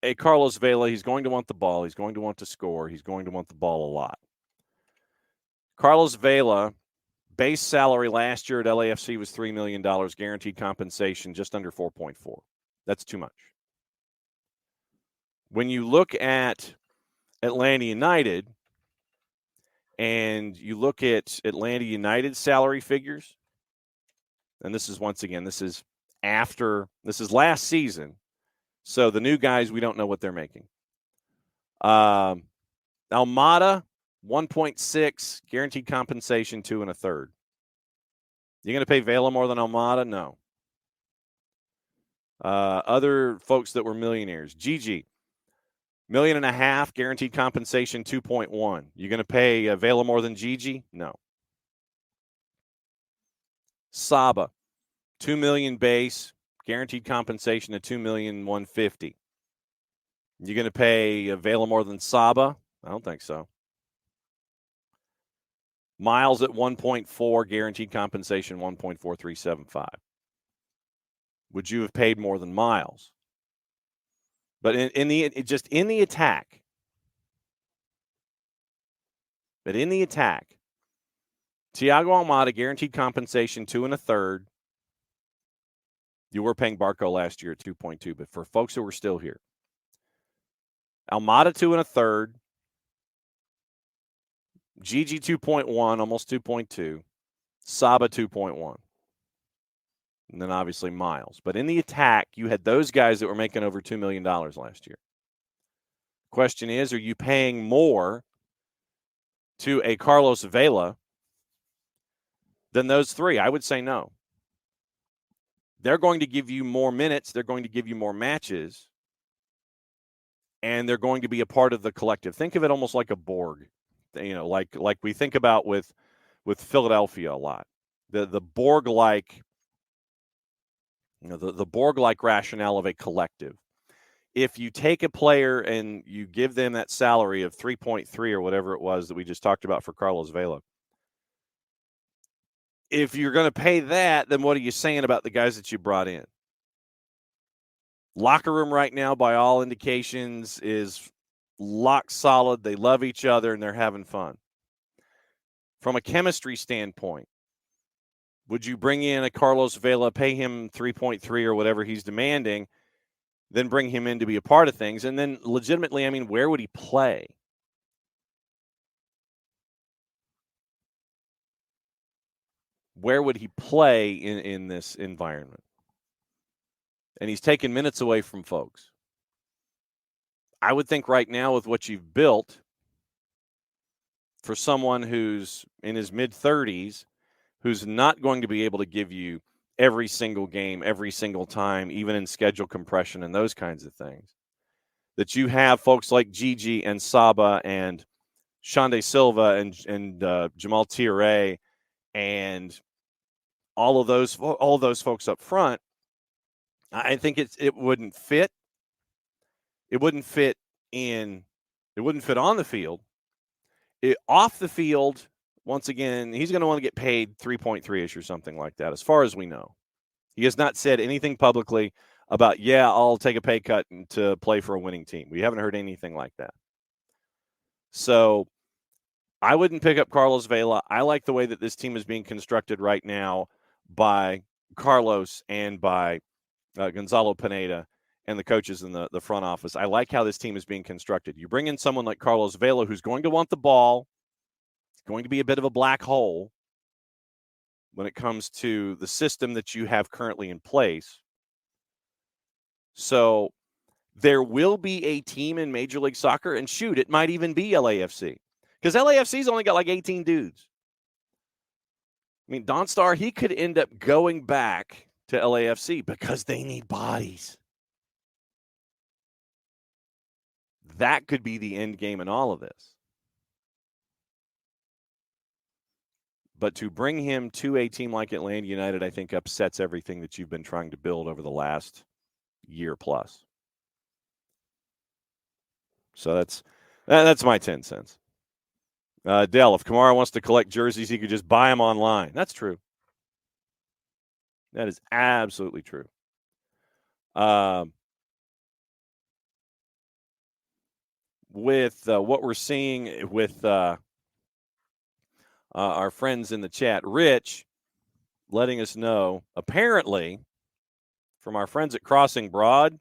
a Carlos Vela, he's going to want the ball. He's going to want to score. He's going to want the ball a lot. Carlos Vela, base salary last year at LAFC was $3 million, guaranteed compensation just under 4.4. That's too much. When you look at Atlanta United and you look at Atlanta United's salary figures, and this is last season, so the new guys, we don't know what they're making. Almada, 1.6, guaranteed compensation, 2 1/3. You going to pay Vela more than Almada? No. Other folks that were millionaires, Gigi, $1.5 million, guaranteed compensation, 2.1. You going to pay Vela more than Gigi? No. Saba, $2 million base, guaranteed compensation of $2,150,000. You going to pay Vela more than Saba? I don't think so. Miles at 1.4, guaranteed compensation 1.4375. would you have paid more than Miles? But in the attack, Thiago Almada guaranteed compensation 2 1/3. You were paying Barco last year at 2.2, but for folks who are still here, Almada 2 1/3, Gigi 2.1, almost 2.2, Saba 2.1, and then obviously Miles. But in the attack, you had those guys that were making over $2 million last year. Question is, are you paying more to a Carlos Vela than those three? I would say no. They're going to give you more minutes. They're going to give you more matches. And they're going to be a part of the collective. Think of it almost like a Borg, like we think about with Philadelphia a lot. The Borg-like, the Borg-like rationale of a collective. If you take a player and you give them that salary of 3.3 or whatever it was that we just talked about for Carlos Vela, if you're going to pay that, then what are you saying about the guys that you brought in? Locker room right now, by all indications, is lock solid. They love each other, and they're having fun. From a chemistry standpoint, would you bring in a Carlos Vela, pay him 3.3 or whatever he's demanding, then bring him in to be a part of things? And then legitimately, I mean, where would he play? Where would he play in this environment? And he's taking minutes away from folks. I would think right now with what you've built, for someone who's in his mid-30s, who's not going to be able to give you every single game, every single time, even in schedule compression and those kinds of things, that you have folks like Gigi and Saba and Shande Silva and Jamal Tiare and all of those folks up front. I think it wouldn't fit. It wouldn't fit on the field. Off the field, once again, he's going to want to get paid 3.3-ish or something like that, as far as we know. He has not said anything publicly about, I'll take a pay cut to play for a winning team. We haven't heard anything like that. So I wouldn't pick up Carlos Vela. I like the way that this team is being constructed right now by Carlos and by Gonzalo Pineda and the coaches in the front office. I like how this team is being constructed. You bring in someone like Carlos Vela, who's going to want the ball. It's going to be a bit of a black hole when it comes to the system that you have currently in place. So there will be a team in Major League Soccer, and shoot, it might even be LAFC. Because LAFC's only got like 18 dudes. I mean, Don Starr, he could end up going back to LAFC because they need bodies. That could be the end game in all of this. But to bring him to a team like Atlanta United, I think upsets everything that you've been trying to build over the last year plus. So that's my 10 cents. Dell, if Kamara wants to collect jerseys, he could just buy them online. That's true. That is absolutely true. With what we're seeing with our friends in the chat, Rich letting us know, apparently, from our friends at Crossing Broad,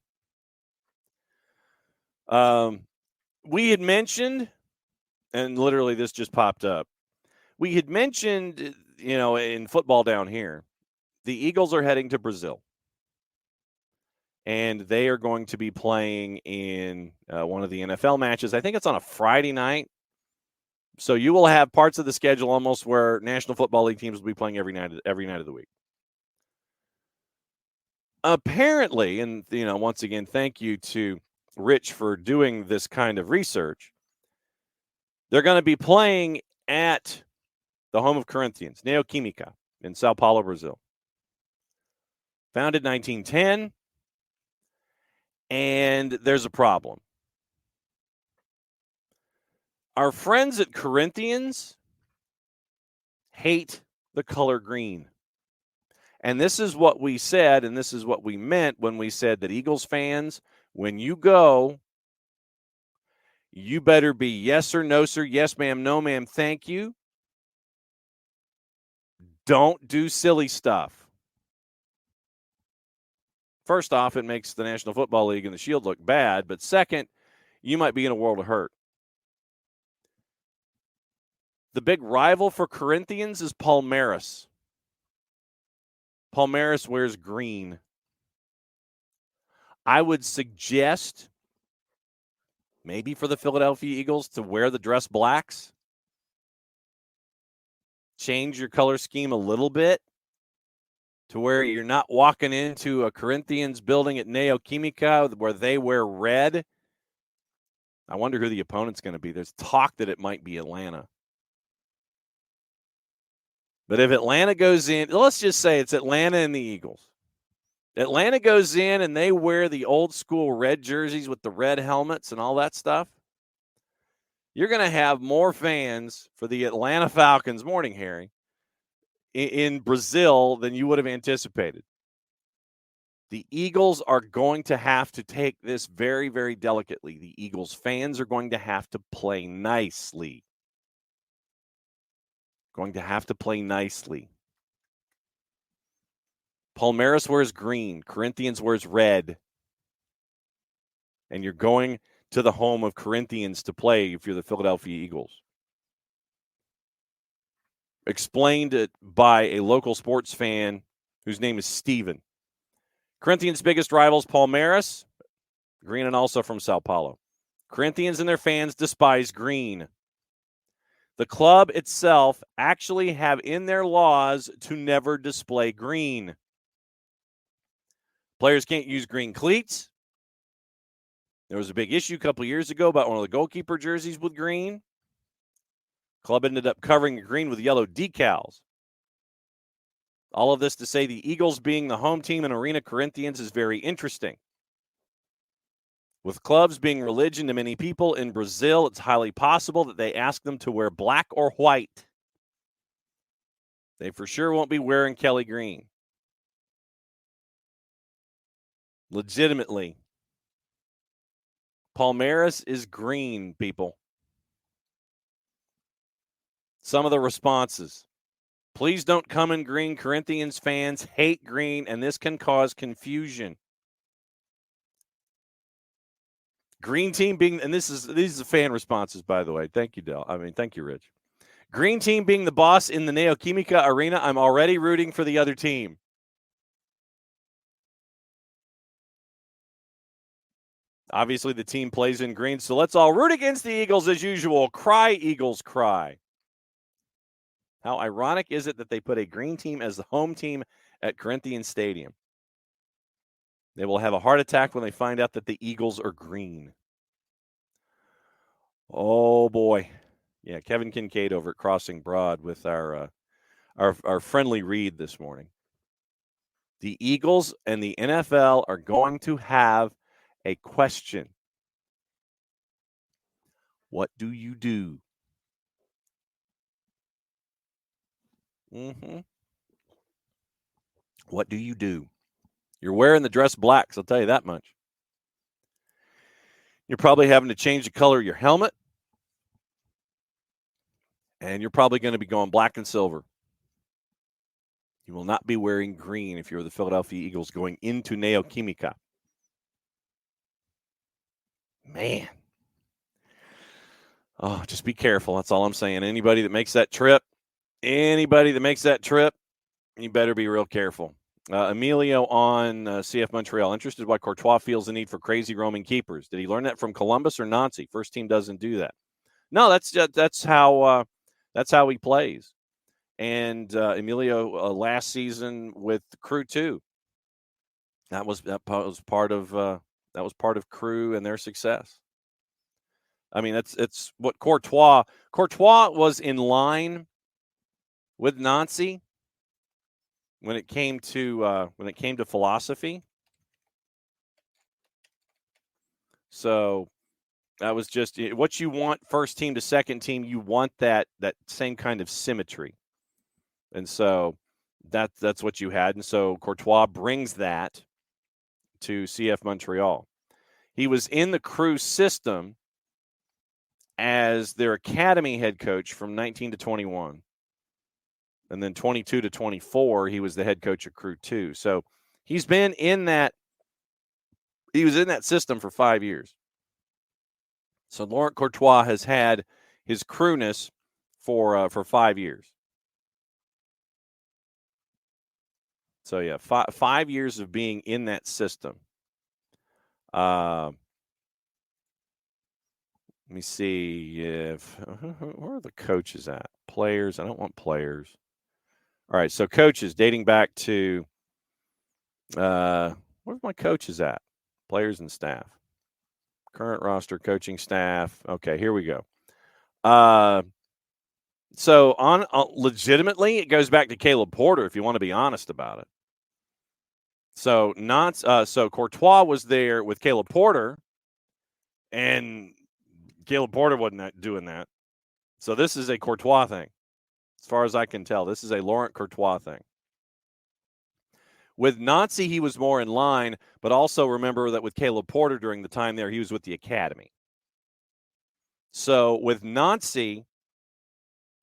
we had mentioned, and literally this just popped up, we had mentioned, in football down here, the Eagles are heading to Brazil. And they are going to be playing in one of the NFL matches. I think it's on a Friday night. So you will have parts of the schedule almost where National Football League teams will be playing every night of the week. Apparently, and once again, thank you to Rich for doing this kind of research. They're going to be playing at the home of Corinthians, Neoquímica, in Sao Paulo, Brazil. Founded 1910. And there's a problem. Our friends at Corinthians hate the color green. And this is what we said, and this is what we meant when we said that Eagles fans, when you go, you better be yes sir, no sir, yes ma'am, no ma'am, thank you. Don't do silly stuff. First off, it makes the National Football League and the Shield look bad, but second, you might be in a world of hurt. The big rival for Corinthians is Palmeiras. Palmeiras wears green. I would suggest maybe for the Philadelphia Eagles to wear the dress blacks. Change your color scheme a little bit to where you're not walking into a Corinthians building at Neoquímica where they wear red. I wonder who the opponent's going to be. There's talk that it might be Atlanta. But if Atlanta goes in, let's just say it's Atlanta and the Eagles. Atlanta goes in and they wear the old school red jerseys with the red helmets and all that stuff. You're going to have more fans for the Atlanta Falcons, morning, Harry, in Brazil than you would have anticipated. The Eagles are going to have to take this very, very delicately. The Eagles fans are going to have to play nicely. Going to have to play nicely. Palmeiras wears green. Corinthians wears red. And you're going to the home of Corinthians to play if you're the Philadelphia Eagles. Explained it by a local sports fan whose name is Steven. Corinthians' biggest rivals, Palmeiras, green and also from Sao Paulo. Corinthians and their fans despise green. The club itself actually have in their laws to never display green. Players can't use green cleats. There was a big issue a couple years ago about one of the goalkeeper jerseys with green. Club ended up covering the green with yellow decals. All of this to say the Eagles being the home team in Arena Corinthians is very interesting. With clubs being religion to many people in Brazil, it's highly possible that they ask them to wear black or white. They for sure won't be wearing Kelly green. Legitimately. Palmeiras is green, people. Some of the responses. Please don't come in green. Corinthians fans hate green, and this can cause confusion. Green team being, and these are the fan responses, by the way. Thank you, Del. Thank you, Rich. Green team being the boss in the Neoquímica Arena, I'm already rooting for the other team. Obviously, the team plays in green, so let's all root against the Eagles as usual. Cry, Eagles, cry. How ironic is it that they put a green team as the home team at Corinthians Stadium? They will have a heart attack when they find out that the Eagles are green. Oh, boy. Yeah, Kevin Kincaid over at Crossing Broad with our friendly read this morning. The Eagles and the NFL are going to have a question. What do you do? What do you do? You're wearing the dress blacks, I'll tell you that much. You're probably having to change the color of your helmet. And you're probably going to be going black and silver. You will not be wearing green if you're the Philadelphia Eagles going into Neoquímica. Man. Oh, just be careful. That's all I'm saying. Anybody that makes that trip, you better be real careful. Emilio on CF Montreal. Interested why Courtois feels the need for crazy roaming keepers. Did he learn that from Columbus or Nancy? First team doesn't do that. No, that's how he plays. And Emilio last season with Crew 2. That was part of Crew and their success. I mean, it's what Courtois was in line with Nancy when it came to philosophy. So that was just what you want first team to second team. You want that same kind of symmetry. And so that's what you had. And so Courtois brings that to CF Montreal. He was in the Crew system as their academy head coach from 19 to 21. And then 22 to 24, he was the head coach of Crew 2. So he's been in that – he was in that system for 5 years. So Laurent Courtois has had his crewness for 5 years. So, yeah, 5 years of being in that system. Let me see if where are the coaches at? Players. I don't want players. All right, so coaches dating back to where's my coaches at? Players and staff. Current roster, coaching staff. Okay, here we go. So on legitimately, it goes back to Caleb Porter if you want to be honest about it. So so Courtois was there with Caleb Porter, and Caleb Porter wasn't doing that. So this is a Courtois thing. As far as I can tell, this is a Laurent Courtois thing. With Nancy, he was more in line, but also remember that with Caleb Porter during the time there, he was with the academy. So with Nancy,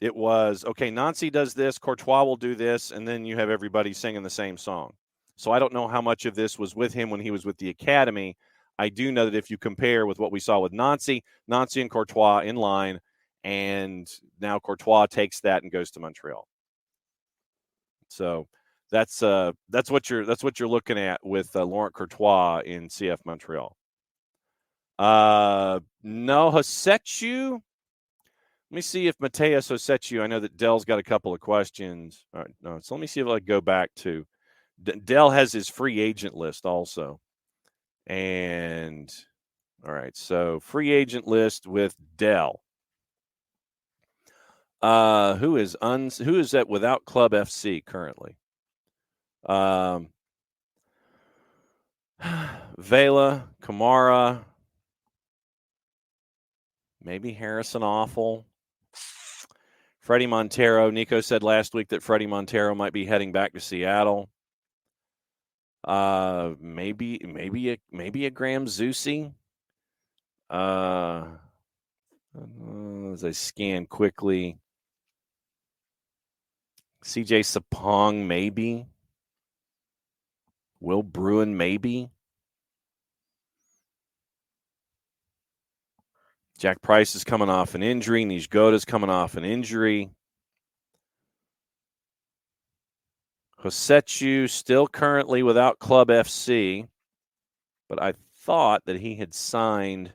it was, okay, Nancy does this, Courtois will do this, and then you have everybody singing the same song. So I don't know how much of this was with him when he was with the academy. I do know that if you compare with what we saw with Nancy and Courtois in line, and now Courtois takes that and goes to Montreal. So that's what you're looking at with Laurent Courtois in CF Montreal. No, Hosetsu. Let me see if Mateus Hosetsu. I know that Dell's got a couple of questions. All right, no, so let me see if I go back to Dell has his free agent list also, and all right, so free agent list with Dell. Who is that without Club FC currently? Vela, Kamara, maybe Harrison Awful. Freddie Montero. Nico said last week that Freddie Montero might be heading back to Seattle. Maybe a Graham Zusi. As I scan quickly, CJ Sapong, maybe. Will Bruin, maybe. Jack Price is coming off an injury. Nijgoda's coming off an injury. Hosetsu still currently without Club FC, but I thought that he had signed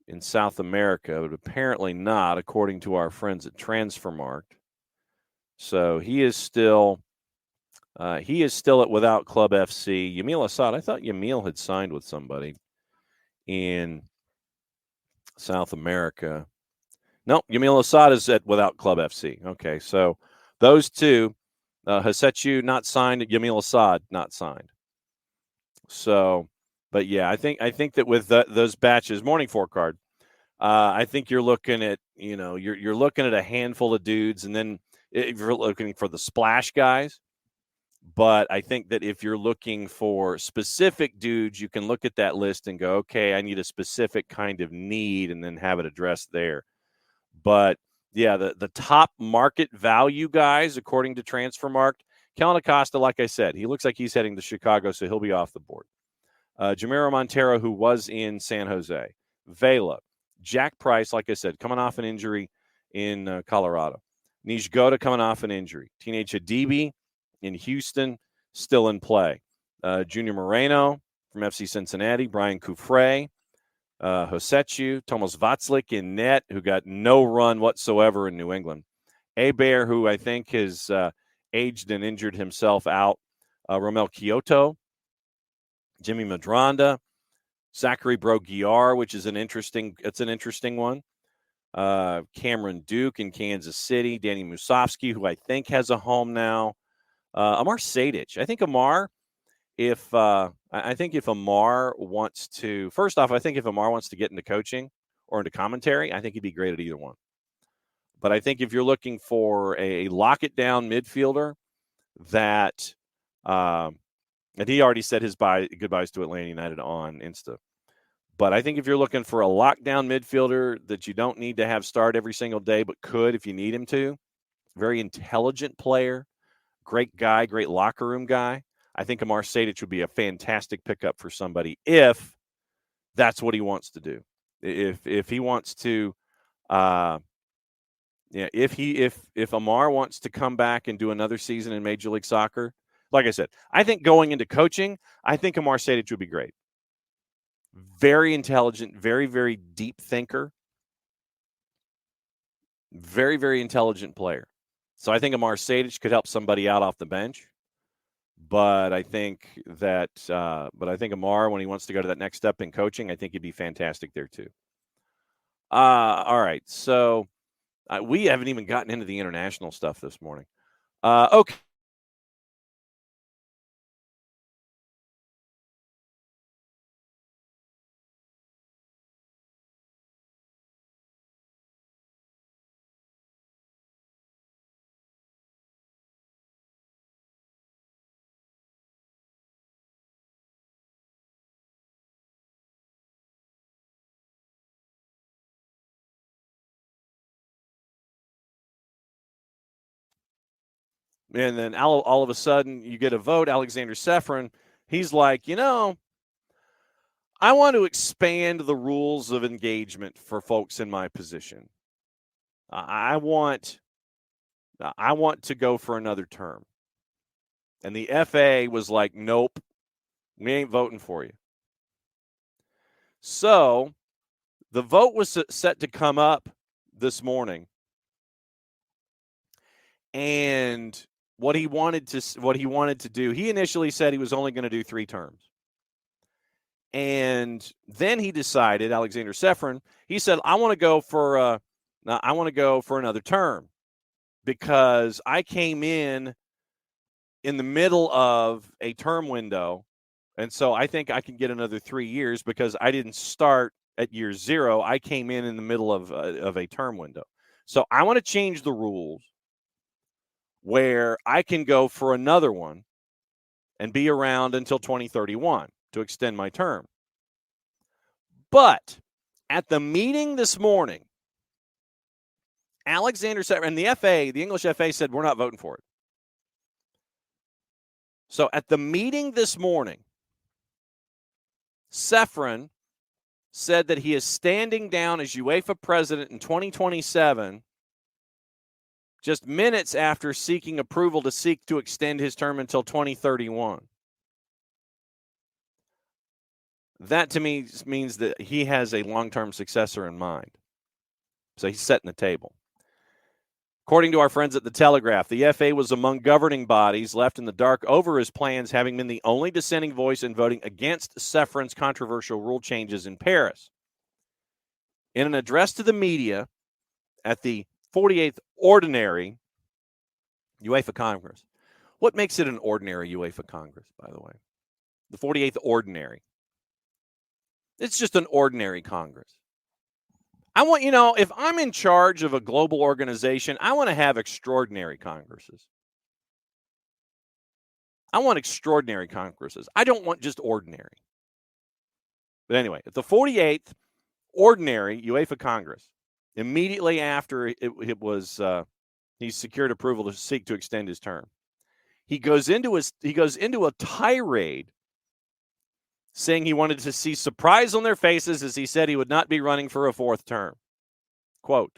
in South America, but apparently not, according to our friends at Transfermarkt. So he is still at without Club FC. Yamil Assad, I thought Yamil had signed with somebody in South America. No, Yamil Assad is at without Club FC. Okay, so those two, Hosetsu not signed, Yamil Assad not signed. So, but yeah, I think that with those batches, morning forecard, I think you're looking at you're looking at a handful of dudes, and then if you're looking for the splash guys. But I think that if you're looking for specific dudes, you can look at that list and go, okay, I need a specific kind of need, and then have it addressed there. But yeah, the top market value guys, according to Transfermarkt, Kellen Acosta, like I said, he looks like he's heading to Chicago, so he'll be off the board. Jamiro Montero, who was in San Jose. Vela. Jack Price, like I said, coming off an injury in Colorado. Nijgoda coming off an injury. Teenage Hadibi in Houston, still in play. Junior Moreno from FC Cincinnati. Brian Coufret. Hosetsu. Tomas Vatslik in net, who got no run whatsoever in New England. Hebert, who I think has aged and injured himself out. Romel Kyoto. Jimmy Madronda. Zachary Broguiar, which is an interesting one. Cameron Duke in Kansas City. Danny Musovsky, who I think has a home now. Amar Sadic. I think Amar, if Amar wants to, first off, I think if Amar wants to get into coaching or into commentary, I think he'd be great at either one. But I think if you're looking for a lock-it-down midfielder that and he already said his goodbyes to Atlanta United on Insta. But I think if you're looking for a lockdown midfielder that you don't need to have start every single day, but could if you need him to, very intelligent player, great guy, great locker room guy, I think Amar Sejdic would be a fantastic pickup for somebody if that's what he wants to do. If he wants to, if Amar wants to come back and do another season in Major League Soccer, like I said, I think going into coaching, I think Amar Sejdic would be great. Very intelligent, very, very deep thinker. Very, very intelligent player. So I think Amar Sejdic could help somebody out off the bench. But I think that, Amar, when he wants to go to that next step in coaching, I think he'd be fantastic there too. All right. So we haven't even gotten into the international stuff this morning. Okay. And then all of a sudden you get a vote, Alexander Sefrin. He's like, I want to expand the rules of engagement for folks in my position. I want to go for another term. And the FA was like, nope, we ain't voting for you. So the vote was set to come up this morning. And what he wanted to do, he initially said he was only going to do 3 terms. And then he decided, Alexander Sefrin, he said, I want to go for another term because I came in the middle of a term window. And so I think I can get another 3 years because I didn't start at year 0. I came in the middle of a term window. So I want to change the rules where I can go for another one and be around until 2031 to extend my term. But at the meeting this morning, Alexander Sefrin and the English FA said, we're not voting for it. So at the meeting this morning, Sefrin said that he is standing down as UEFA president in 2027, just minutes after seeking approval to extend his term until 2031. That to me means that he has a long-term successor in mind. So he's setting the table. According to our friends at The Telegraph, the FA was among governing bodies left in the dark over his plans, having been the only dissenting voice in voting against Sefrin's controversial rule changes in Paris. In an address to the media at the 48th Ordinary UEFA Congress. What makes it an ordinary UEFA Congress, by the way? The 48th Ordinary. It's just an ordinary Congress. I want, if I'm in charge of a global organization, I want to have extraordinary Congresses. I want extraordinary Congresses. I don't want just ordinary. But anyway, at the 48th Ordinary UEFA Congress, immediately after he secured approval to seek to extend his term, he goes into a tirade saying he wanted to see surprise on their faces as he said he would not be running for a 4th term. Quote,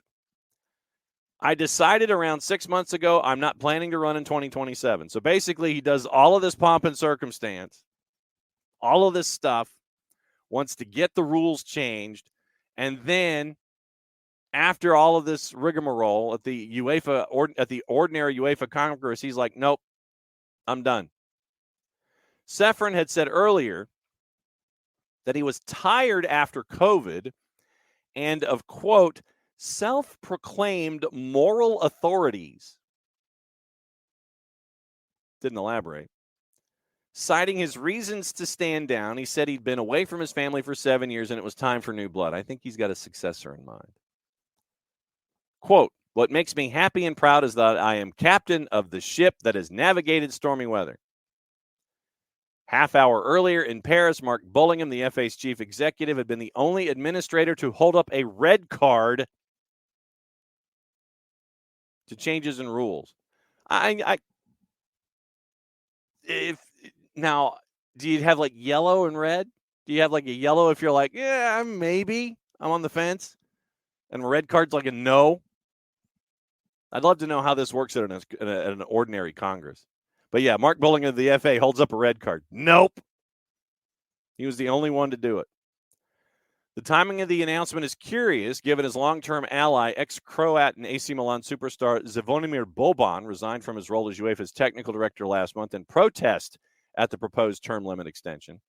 I decided around 6 months ago I'm not planning to run in 2027. So basically he does all of this pomp and circumstance, all of this stuff, wants to get the rules changed, and then after all of this rigmarole at the ordinary UEFA Congress, he's like, nope, I'm done. Sefrin had said earlier that he was tired after COVID and of, quote, self-proclaimed moral authorities. Didn't elaborate. Citing his reasons to stand down, he said he'd been away from his family for 7 years and it was time for new blood. I think he's got a successor in mind. Quote, What makes me happy and proud is that I am captain of the ship that has navigated stormy weather. Half hour earlier in Paris, Mark Bullingham, the FA's chief executive, had been the only administrator to hold up a red card to changes in rules. Now, do you have like yellow and red? Do you have like a yellow if you're like, yeah, maybe I'm on the fence, and a red card's like a no? I'd love to know how this works at an ordinary Congress. But yeah, Mark Bullingham of the FA holds up a red card. Nope. He was the only one to do it. The timing of the announcement is curious, given his long-term ally, ex-Croat and AC Milan superstar Zvonimir Boban resigned from his role as UEFA's technical director last month in protest at the proposed term limit extension.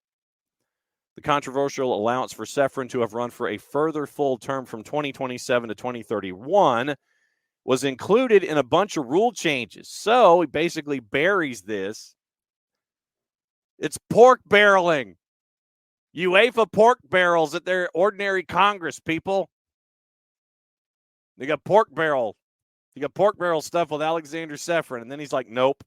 The controversial allowance for Ceferin to have run for a further full term from 2027 to 2031 was included in a bunch of rule changes. So he basically buries this. It's pork barreling. UEFA pork barrels at their ordinary Congress, people. They got pork barrel. You got pork barrel stuff with Alexander Ceferin, and then he's like, nope.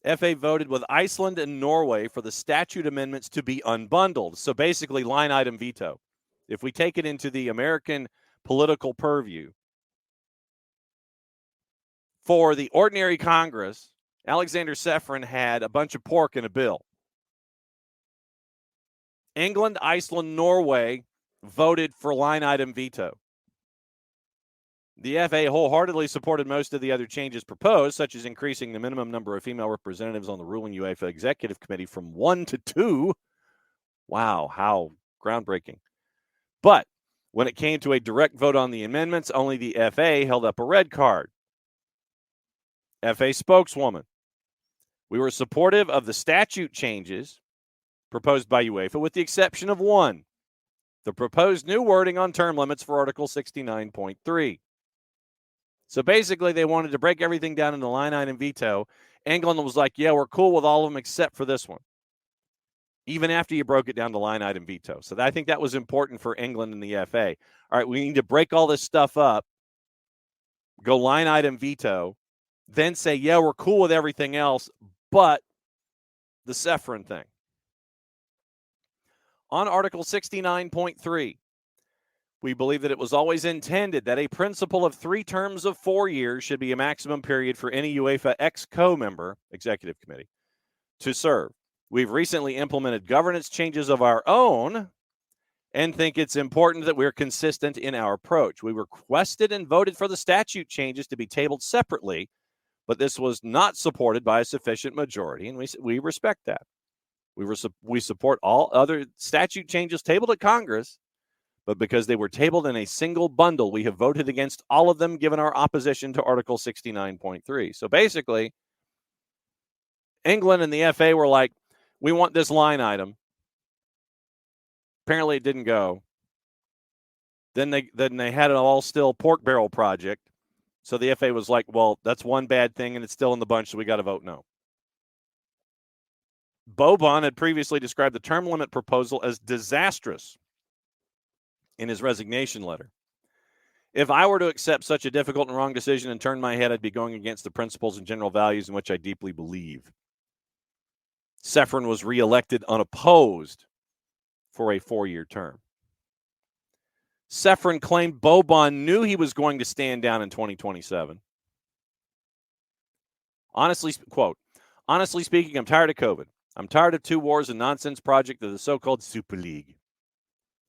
FA voted with Iceland and Norway for the statute amendments to be unbundled. So basically, line item veto. If we take it into the American political purview, for the ordinary Congress, Alexander Ceferin had a bunch of pork in a bill. England, Iceland, Norway voted for line item veto. The FA wholeheartedly supported most of the other changes proposed, such as increasing the minimum number of female representatives on the ruling UEFA Executive Committee from 1 to 2. Wow, how groundbreaking. But when it came to a direct vote on the amendments, only the FA held up a red card. FA spokeswoman: we were supportive of the statute changes proposed by UEFA, with the exception of one: the proposed new wording on term limits for Article 69.3. So basically, they wanted to break everything down into line item veto. England was like, yeah, we're cool with all of them except for this one, even after you broke it down to line item veto. So I think that was important for England and the FA. All right, we need to break all this stuff up, go line item veto, then say, yeah, we're cool with everything else, but the Ceferin thing. On Article 69.3, we believe that it was always intended that a principle of 3 terms of 4 years should be a maximum period for any UEFA ex-co member, executive committee, to serve. We've recently implemented governance changes of our own and think it's important that we're consistent in our approach. We requested and voted for the statute changes to be tabled separately, but this was not supported by a sufficient majority, and we respect that. We support all other statute changes tabled at Congress, but because they were tabled in a single bundle, we have voted against all of them, given our opposition to Article 69.3. So basically, England and the FA were like, we want this line item. Apparently it didn't go. Then they had an all-still pork barrel project. So the FA was like, well, that's one bad thing, and it's still in the bunch, so we got to vote no. Boban had previously described the term limit proposal as disastrous in his resignation letter. If I were to accept such a difficult and wrong decision and turn my head, I'd be going against the principles and general values in which I deeply believe. Ceferin was reelected unopposed for a 4-year term. Ceferin claimed Boban knew he was going to stand down in 2027. Honestly speaking, I'm tired of COVID. I'm tired of 2 wars and nonsense project of the so-called Super League.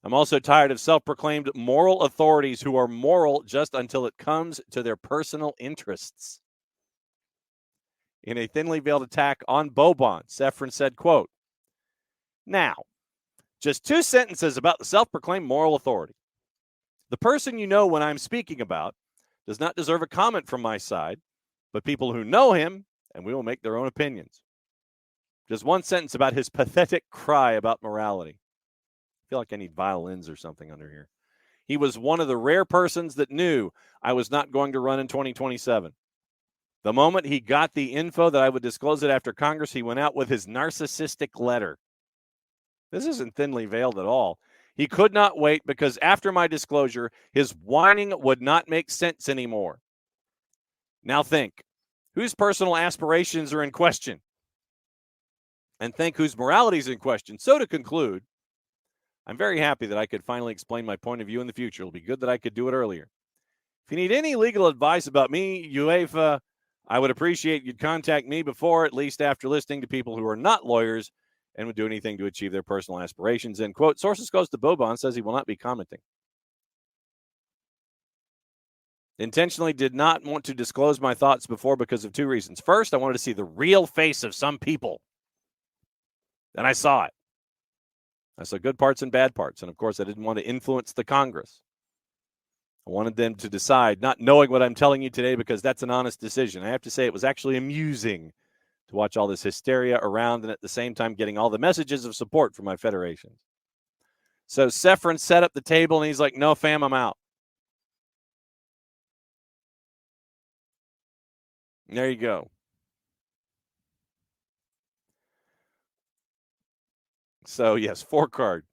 I'm also tired of self-proclaimed moral authorities who are moral just until it comes to their personal interests. In a thinly veiled attack on Boban, Ceferin said, quote, now, just 2 sentences about the self-proclaimed moral authority. The person you know when I'm speaking about does not deserve a comment from my side, but people who know him, and we will make their own opinions. Just 1 sentence about his pathetic cry about morality. I feel like I need violins or something under here. He was one of the rare persons that knew I was not going to run in 2027. The moment he got the info that I would disclose it after Congress, he went out with his narcissistic letter. This isn't thinly veiled at all. He could not wait because after my disclosure, his whining would not make sense anymore. Now think, whose personal aspirations are in question? And think whose morality is in question. So to conclude, I'm very happy that I could finally explain my point of view in the future. It'll be good that I could do it earlier. If you need any legal advice about me, UEFA, I would appreciate you'd contact me before, at least after listening to people who are not lawyers and would do anything to achieve their personal aspirations. End quote. Sources close to Boban says he will not be commenting. Intentionally did not want to disclose my thoughts before because of two reasons. First, I wanted to see the real face of some people. And I saw it. I saw good parts and bad parts. And, of course, I didn't want to influence the Congress. I wanted them to decide, not knowing what I'm telling you today because that's an honest decision. I have to say it was actually amusing to watch all this hysteria around and at the same time getting all the messages of support from my federations. So Sefrin set up the table and he's like, no, fam, I'm out. There you go. So, yes, 4-card.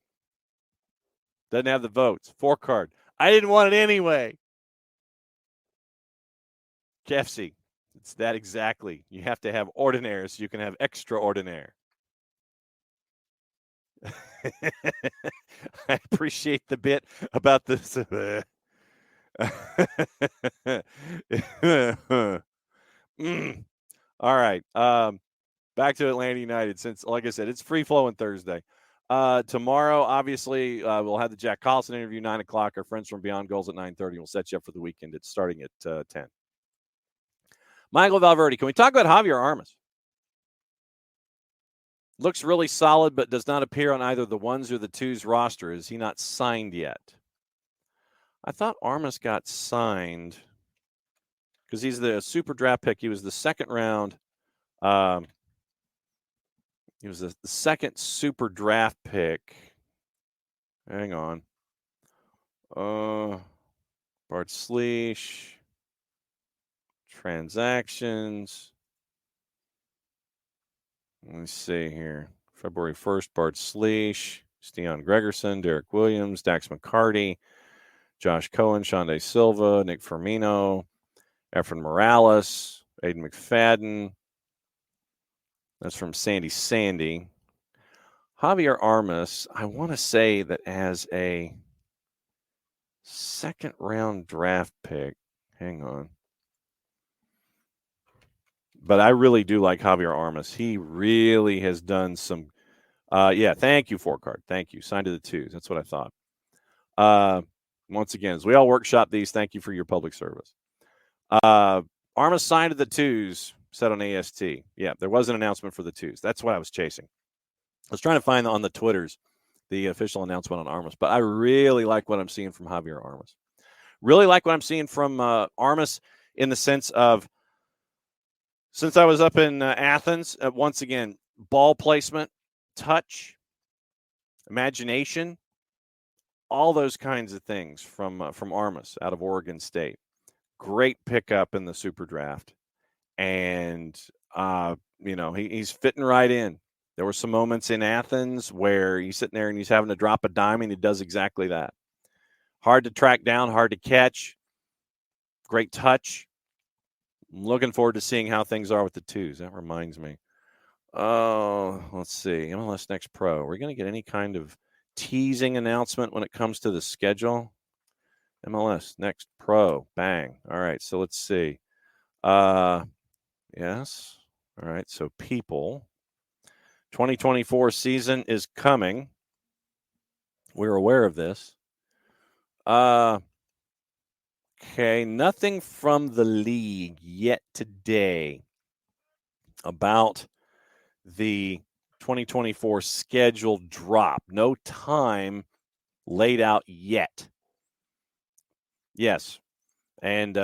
Doesn't have the votes. 4-card. I didn't want it anyway. KFC. It's that exactly. You have to have ordinaire so you can have extraordinaire. I appreciate the bit about this. All right. Back to Atlanta United since, like I said, it's free-flowing Thursday. Tomorrow, obviously, we'll have the Jack Collison interview, 9 o'clock. Our friends from Beyond Goals at 9:30. We'll set you up for the weekend. It's starting at 10. Michael Valverde, can we talk about Javier Armas? Looks really solid, but does not appear on either the ones or the twos roster. Is he not signed yet? I thought Armas got signed because he's the super draft pick. He was the second round. He was the second super draft pick. Hang on. Bart Sleesh. Transactions. Let me see here. February 1st, Bart Sleesh, Steon Gregerson, Derek Williams, Dax McCarty, Josh Cohen, Shonda Silva, Nick Firmino, Efren Morales, Aiden McFadden. That's from Sandy. Javier Armas, I want to say that as a second-round draft pick. Hang on. But I really do like Javier Armas. He really has done some thank you, 4-card. Thank you. Signed to the twos. That's what I thought. Once again, as we all workshop these, thank you for your public service. Armas signed to the twos, said on AST. Yeah, there was an announcement for the twos. That's what I was chasing. I was trying to find on the Twitters the official announcement on Armas, but I really like what I'm seeing from Javier Armas. Really like what I'm seeing from Armas in the sense of, since I was up in Athens, once again, ball placement, touch, imagination, all those kinds of things from Armas out of Oregon State. Great pickup in the super draft. And, he's fitting right in. There were some moments in Athens where he's sitting there and he's having to drop a dime, and he does exactly that. Hard to track down, hard to catch. Great touch. I'm looking forward to seeing how things are with the twos. That reminds me. Oh, let's see. MLS Next Pro. Are we going to get any kind of teasing announcement when it comes to the schedule? MLS Next Pro. Bang. All right, so let's see. Yes. All right, so people. 2024 season is coming. We're aware of this. Okay, nothing from the league yet today about the 2024 schedule drop. No time laid out yet. Yes. And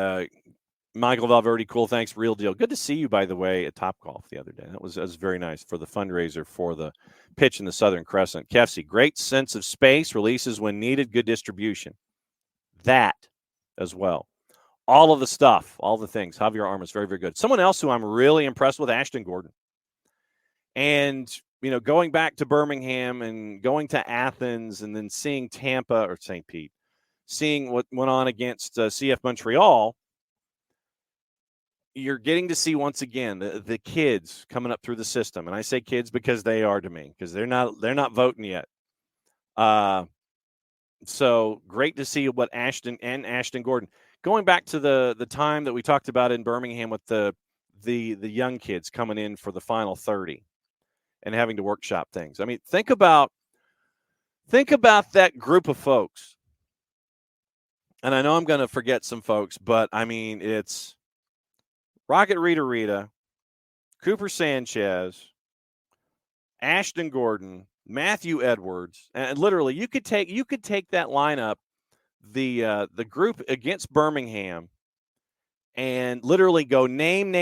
Michael Valverde, cool. Thanks. Real deal. Good to see you, by the way, at Topgolf the other day. That was very nice for the fundraiser for the pitch in the Southern Crescent. Kefsey, great sense of space, releases when needed, good distribution. That as well. All of the stuff, all the things. Javier Armas, very, very good. Someone else who I'm really impressed with, Ashton Gordon. And, going back to Birmingham and going to Athens and then seeing Tampa or St. Pete, seeing what went on against CF Montreal, you're getting to see once again the kids coming up through the system. And I say kids because they are to me, because they're not voting yet. So great to see what Ashton Gordon. Going back to the time that we talked about in Birmingham with the young kids coming in for the final 30 and having to workshop things. I mean, think about that group of folks. And I know I'm going to forget some folks, but I mean, it's Rocket Rita, Cooper Sanchez, Ashton Gordon, Matthew Edwards, and literally you could take that lineup, the group against Birmingham, and literally go name,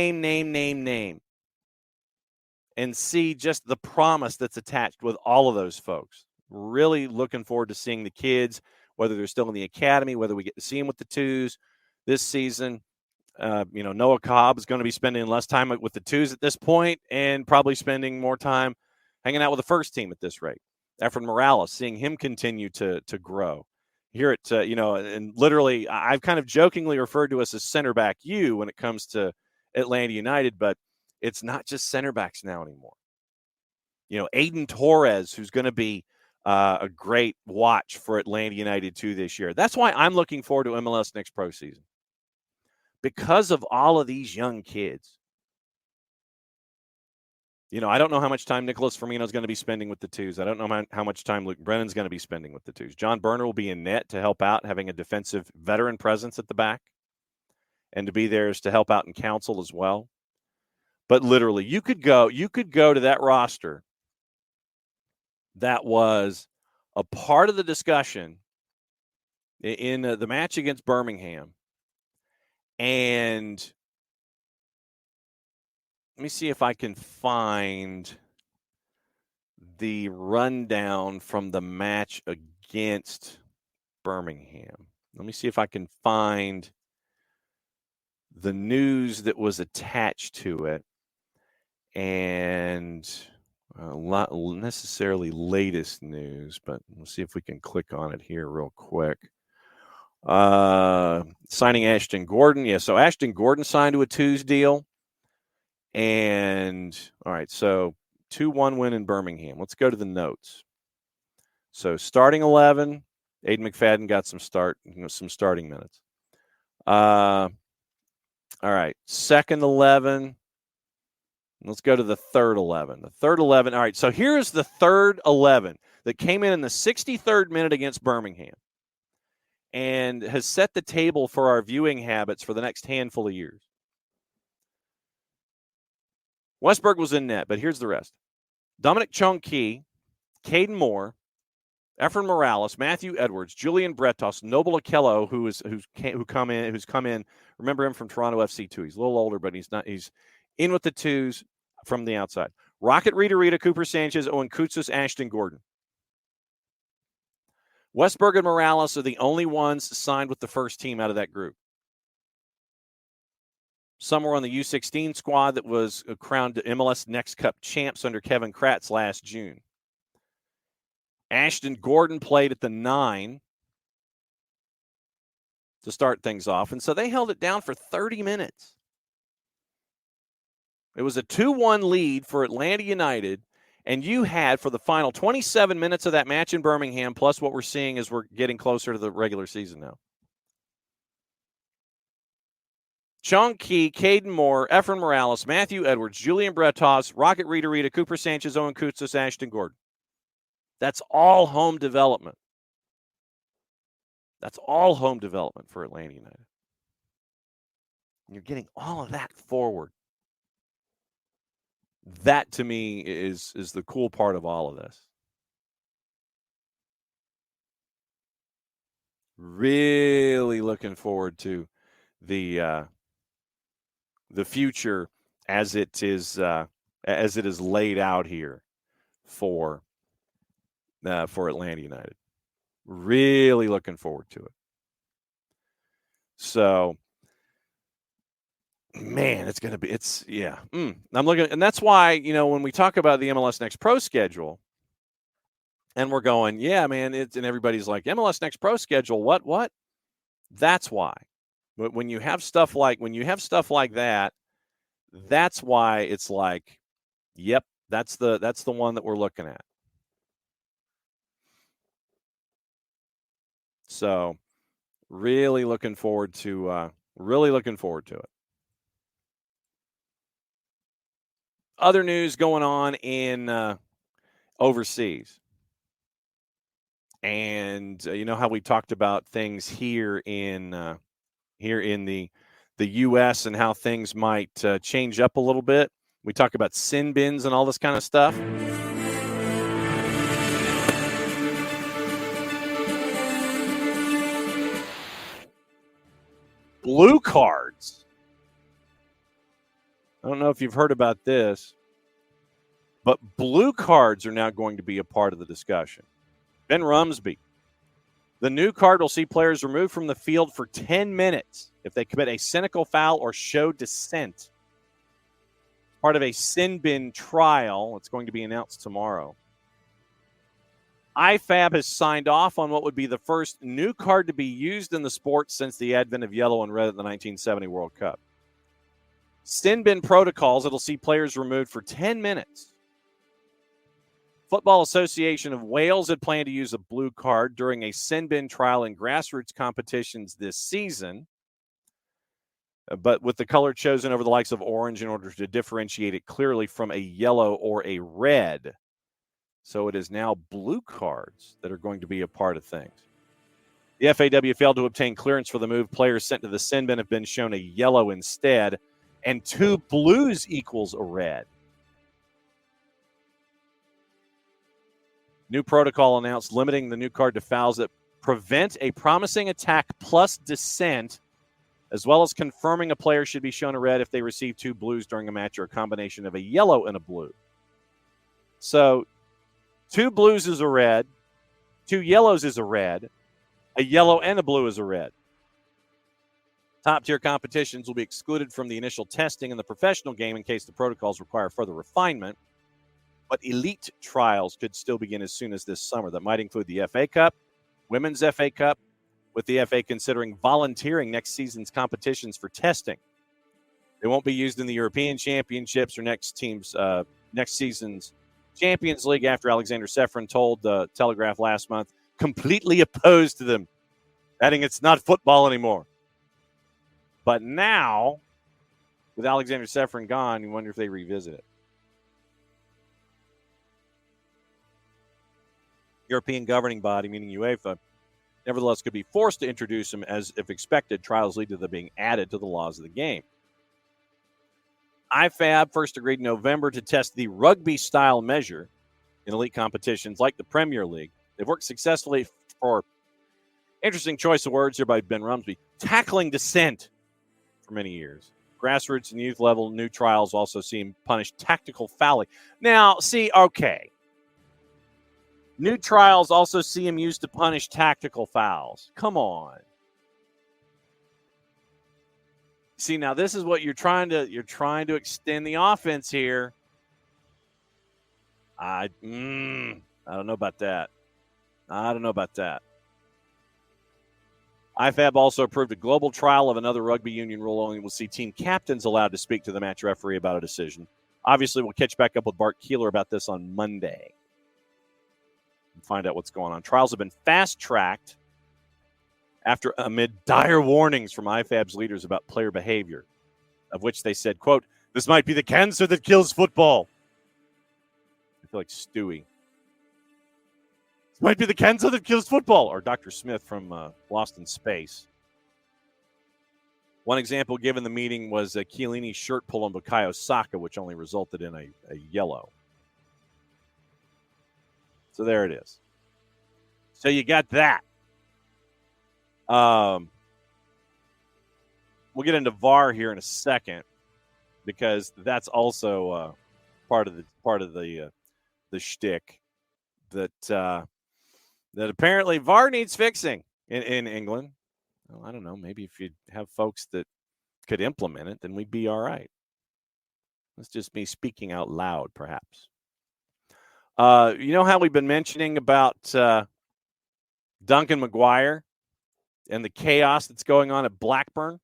and see just the promise that's attached with all of those folks. Really looking forward to seeing the kids, whether they're still in the academy, whether we get to see them with the twos this season. Noah Cobb is going to be spending less time with the twos at this point and probably spending more time hanging out with the first team at this rate. Efren Morales, seeing him continue to grow. Here at, and literally I've kind of jokingly referred to us as center back U when it comes to Atlanta United, but it's not just center backs now anymore. Aiden Torres, who's going to be a great watch for Atlanta United too this year. That's why I'm looking forward to MLS Next Pro Season, because of all of these young kids. I don't know how much time Nicholas Firmino is going to be spending with the twos. I don't know how much time Luke Brennan's going to be spending with the twos. John Berner will be in net to help out, having a defensive veteran presence at the back, and to be there is to help out in counsel as well. But literally, you could go to that roster that was a part of the discussion in the match against Birmingham, and let me see if I can find the rundown from the match against Birmingham. Let me see if I can find the news that was attached to it, and not necessarily latest news, but we'll see if we can click on it here real quick. Signing Ashton Gordon. Yeah, so Ashton Gordon signed to a twos deal. And, all right, so 2-1 win in Birmingham. Let's go to the notes. So starting 11, Aiden McFadden got some starting minutes. All right, second 11. Let's go to the third 11. The third 11. All right, so here's the third 11 that came in the 63rd minute against Birmingham and has set the table for our viewing habits for the next handful of years. Westberg was in net, but here's the rest. Dominic Chong-Ki, Caden Moore, Efren Morales, Matthew Edwards, Julian Bretos, Noble Okello, who's come in. Remember him from Toronto FC too. He's a little older, but he's in with the twos from the outside. Rocket Rita, Cooper Sanchez, Owen Koutsas, Ashton Gordon. Westberg and Morales are the only ones signed with the first team out of that group. Some were on the U16 squad that was crowned MLS Next Cup champs under Kevin Kratz last June. Ashton Gordon played at the 9 to start things off, and so they held it down for 30 minutes. It was a 2-1 lead for Atlanta United, and you had, for the final 27 minutes of that match in Birmingham, plus what we're seeing as we're getting closer to the regular season now, Chong-Ki, Caden Moore, Efren Morales, Matthew Edwards, Julian Bretos, Rocket Rita, Cooper Sanchez, Owen Koutsas, Ashton Gordon. That's all home development. That's all home development for Atlanta United. You're getting all of that forward. That, to me, is the cool part of all of this. Really looking forward to the future as it is laid out here for Atlanta United. Really looking forward to it. So Man, I'm looking, and that's why, when we talk about the MLS Next Pro schedule, and we're going, yeah, man, and everybody's like, MLS Next Pro schedule, what? That's why. But when you have stuff like that, that's why it's like, yep, that's the one that we're looking at. So, really looking forward to it. Other news going on in overseas. And you know how we talked about things here in the U.S. and how things might change up a little bit. We talk about sin bins and all this kind of stuff. Blue cards. I don't know if you've heard about this, but blue cards are now going to be a part of the discussion. Ben Rumsby. The new card will see players removed from the field for 10 minutes if they commit a cynical foul or show dissent. Part of a sin bin trial. It's going to be announced tomorrow. IFAB has signed off on what would be the first new card to be used in the sport since the advent of yellow and red at the 1970 World Cup. Sin bin protocols, it'll see players removed for 10 minutes. Football Association of Wales had planned to use a blue card during a sin bin trial in grassroots competitions this season, but with the color chosen over the likes of orange in order to differentiate it clearly from a yellow or a red. So it is now blue cards that are going to be a part of things. The FAW failed to obtain clearance for the move. Players sent to the sin bin have been shown a yellow instead, and 2 blues equals a red. New protocol announced limiting the new card to fouls that prevent a promising attack plus dissent, as well as confirming a player should be shown a red if they receive 2 blues during a match or a combination of a yellow and a blue. So 2 blues is a red, 2 yellows is a red, a yellow and a blue is a red. Top-tier competitions will be excluded from the initial testing in the professional game in case the protocols require further refinement. But elite trials could still begin as soon as this summer. That might include the FA Cup, Women's FA Cup, with the FA considering volunteering next season's competitions for testing. They won't be used in the European Championships or next season's Champions League after Alexander Sefrin told the Telegraph last month, completely opposed to them, adding it's not football anymore. But now, with Alexander Sefrin gone, you wonder if they revisit it. European governing body, meaning UEFA, nevertheless could be forced to introduce them as, if expected, trials lead to them being added to the laws of the game. IFAB first agreed in November to test the rugby-style measure in elite competitions like the Premier League. They've worked successfully for, interesting choice of words here by Ben Rumsby, tackling dissent for many years. Grassroots and youth level new trials also see him punish tactical fouling. Now, see, okay. New trials also see him used to punish tactical fouls. Come on. See, now this is what you're trying to extend the offense here. I don't know about that. IFAB also approved a global trial of another rugby union rule. Only will see team captains allowed to speak to the match referee about a decision. Obviously, we'll catch back up with Bart Keeler about this on Monday and find out what's going on. Trials have been fast-tracked amid dire warnings from IFAB's leaders about player behavior, of which they said, quote, this might be the cancer that kills football. I feel like Stewie. This might be the cancer that kills football, or Dr. Smith from Lost in Space. One example given the meeting was a Chiellini shirt pull on Bukayo Saka, which only resulted in a yellow. So there it is. So you got that. We'll get into VAR here in a second because that's also part of the shtick that apparently VAR needs fixing in England. Well, I don't know. Maybe if you have folks that could implement it, then we'd be all right. That's just me speaking out loud, perhaps. You know how we've been mentioning about Duncan McGuire and the chaos that's going on at Blackburn?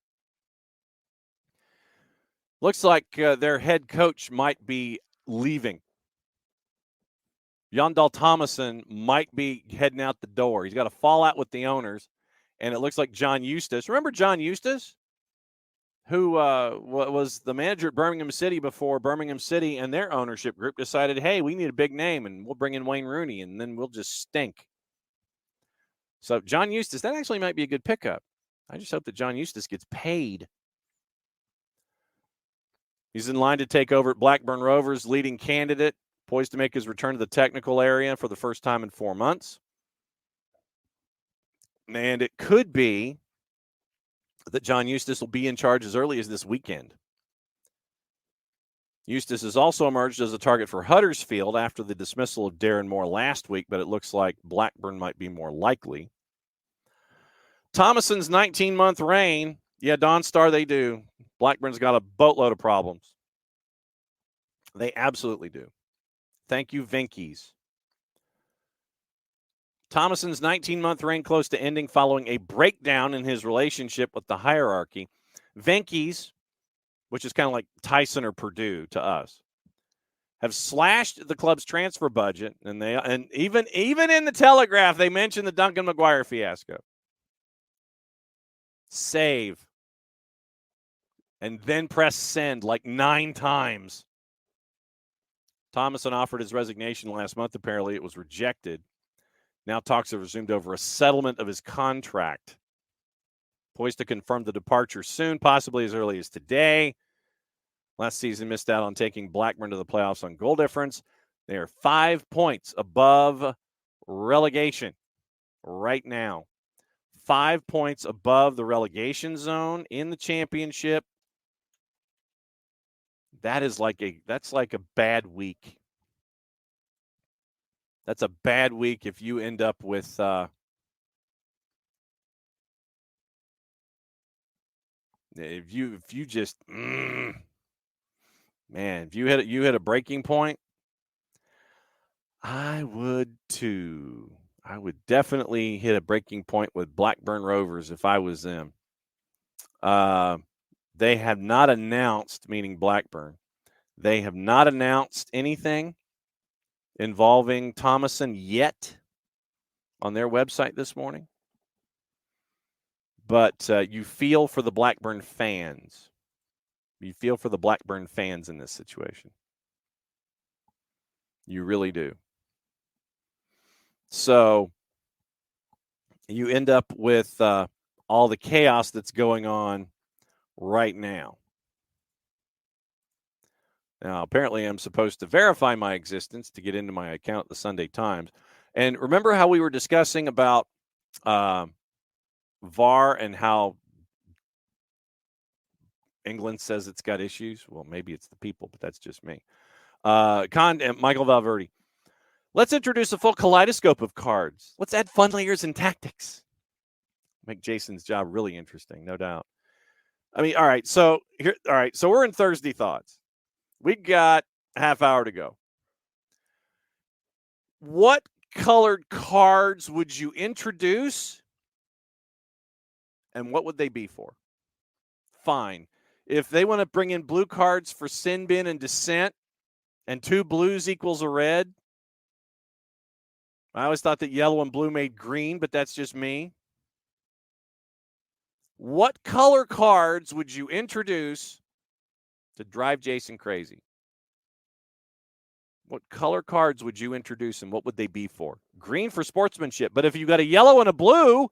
Looks like their head coach might be leaving. Yandal Thomason might be heading out the door. He's got a fallout with the owners, and it looks like John Eustace. Remember John Eustace, who was the manager at Birmingham City before Birmingham City and their ownership group decided, hey, we need a big name, and we'll bring in Wayne Rooney, and then we'll just stink. So John Eustace, that actually might be a good pickup. I just hope that John Eustace gets paid. He's in line to take over at Blackburn Rovers, leading candidate, poised to make his return to the technical area for the first time in 4 months. And it could be that John Eustace will be in charge as early as this weekend. Eustace has also emerged as a target for Huddersfield after the dismissal of Darren Moore last week, but it looks like Blackburn might be more likely. Thomason's 19-month reign, yeah, Dawn Star, they do. Blackburn's got a boatload of problems. They absolutely do. Thank you, Venky's. Thomason's 19-month reign close to ending following a breakdown in his relationship with the hierarchy. Venky's, which is kind of like Tyson or Purdue to us, have slashed the club's transfer budget, and even in the Telegraph, they mentioned the Duncan McGuire fiasco. Save. And then press send like 9 times. Thomason offered his resignation last month. Apparently, it was rejected. Now talks have resumed over a settlement of his contract. Poised to confirm the departure soon, possibly as early as today. Last season missed out on taking Blackburn to the playoffs on goal difference. They are 5 points above relegation right now. 5 points above the relegation zone in the championship. That's like a bad week. That's a bad week if you end up with if you just man, if you hit a breaking point, I would too. I would definitely hit a breaking point with Blackburn Rovers if I was them. They have not announced, meaning Blackburn, they have not announced anything involving Thomason yet on their website this morning. But you feel for the Blackburn fans. You feel for the Blackburn fans in this situation. You really do. So you end up with all the chaos that's going on right now. Now, apparently I'm supposed to verify my existence to get into my account at the Sunday Times. And remember how we were discussing about VAR and how England says it's got issues? Well, maybe it's the people, but that's just me. Michael Valverde. Let's introduce a full kaleidoscope of cards. Let's add fun layers and tactics. Make Jason's job really interesting, no doubt. I mean, all right. So we're in Thursday Thoughts. We got a half hour to go. What colored cards would you introduce, and what would they be for? Fine. If they want to bring in blue cards for sin bin and dissent, and 2 blues equals a red, I always thought that yellow and blue made green, but that's just me. What color cards would you introduce to drive Jason crazy? What color cards would you introduce, and what would they be for? Green for sportsmanship, but if you got a yellow and a blue,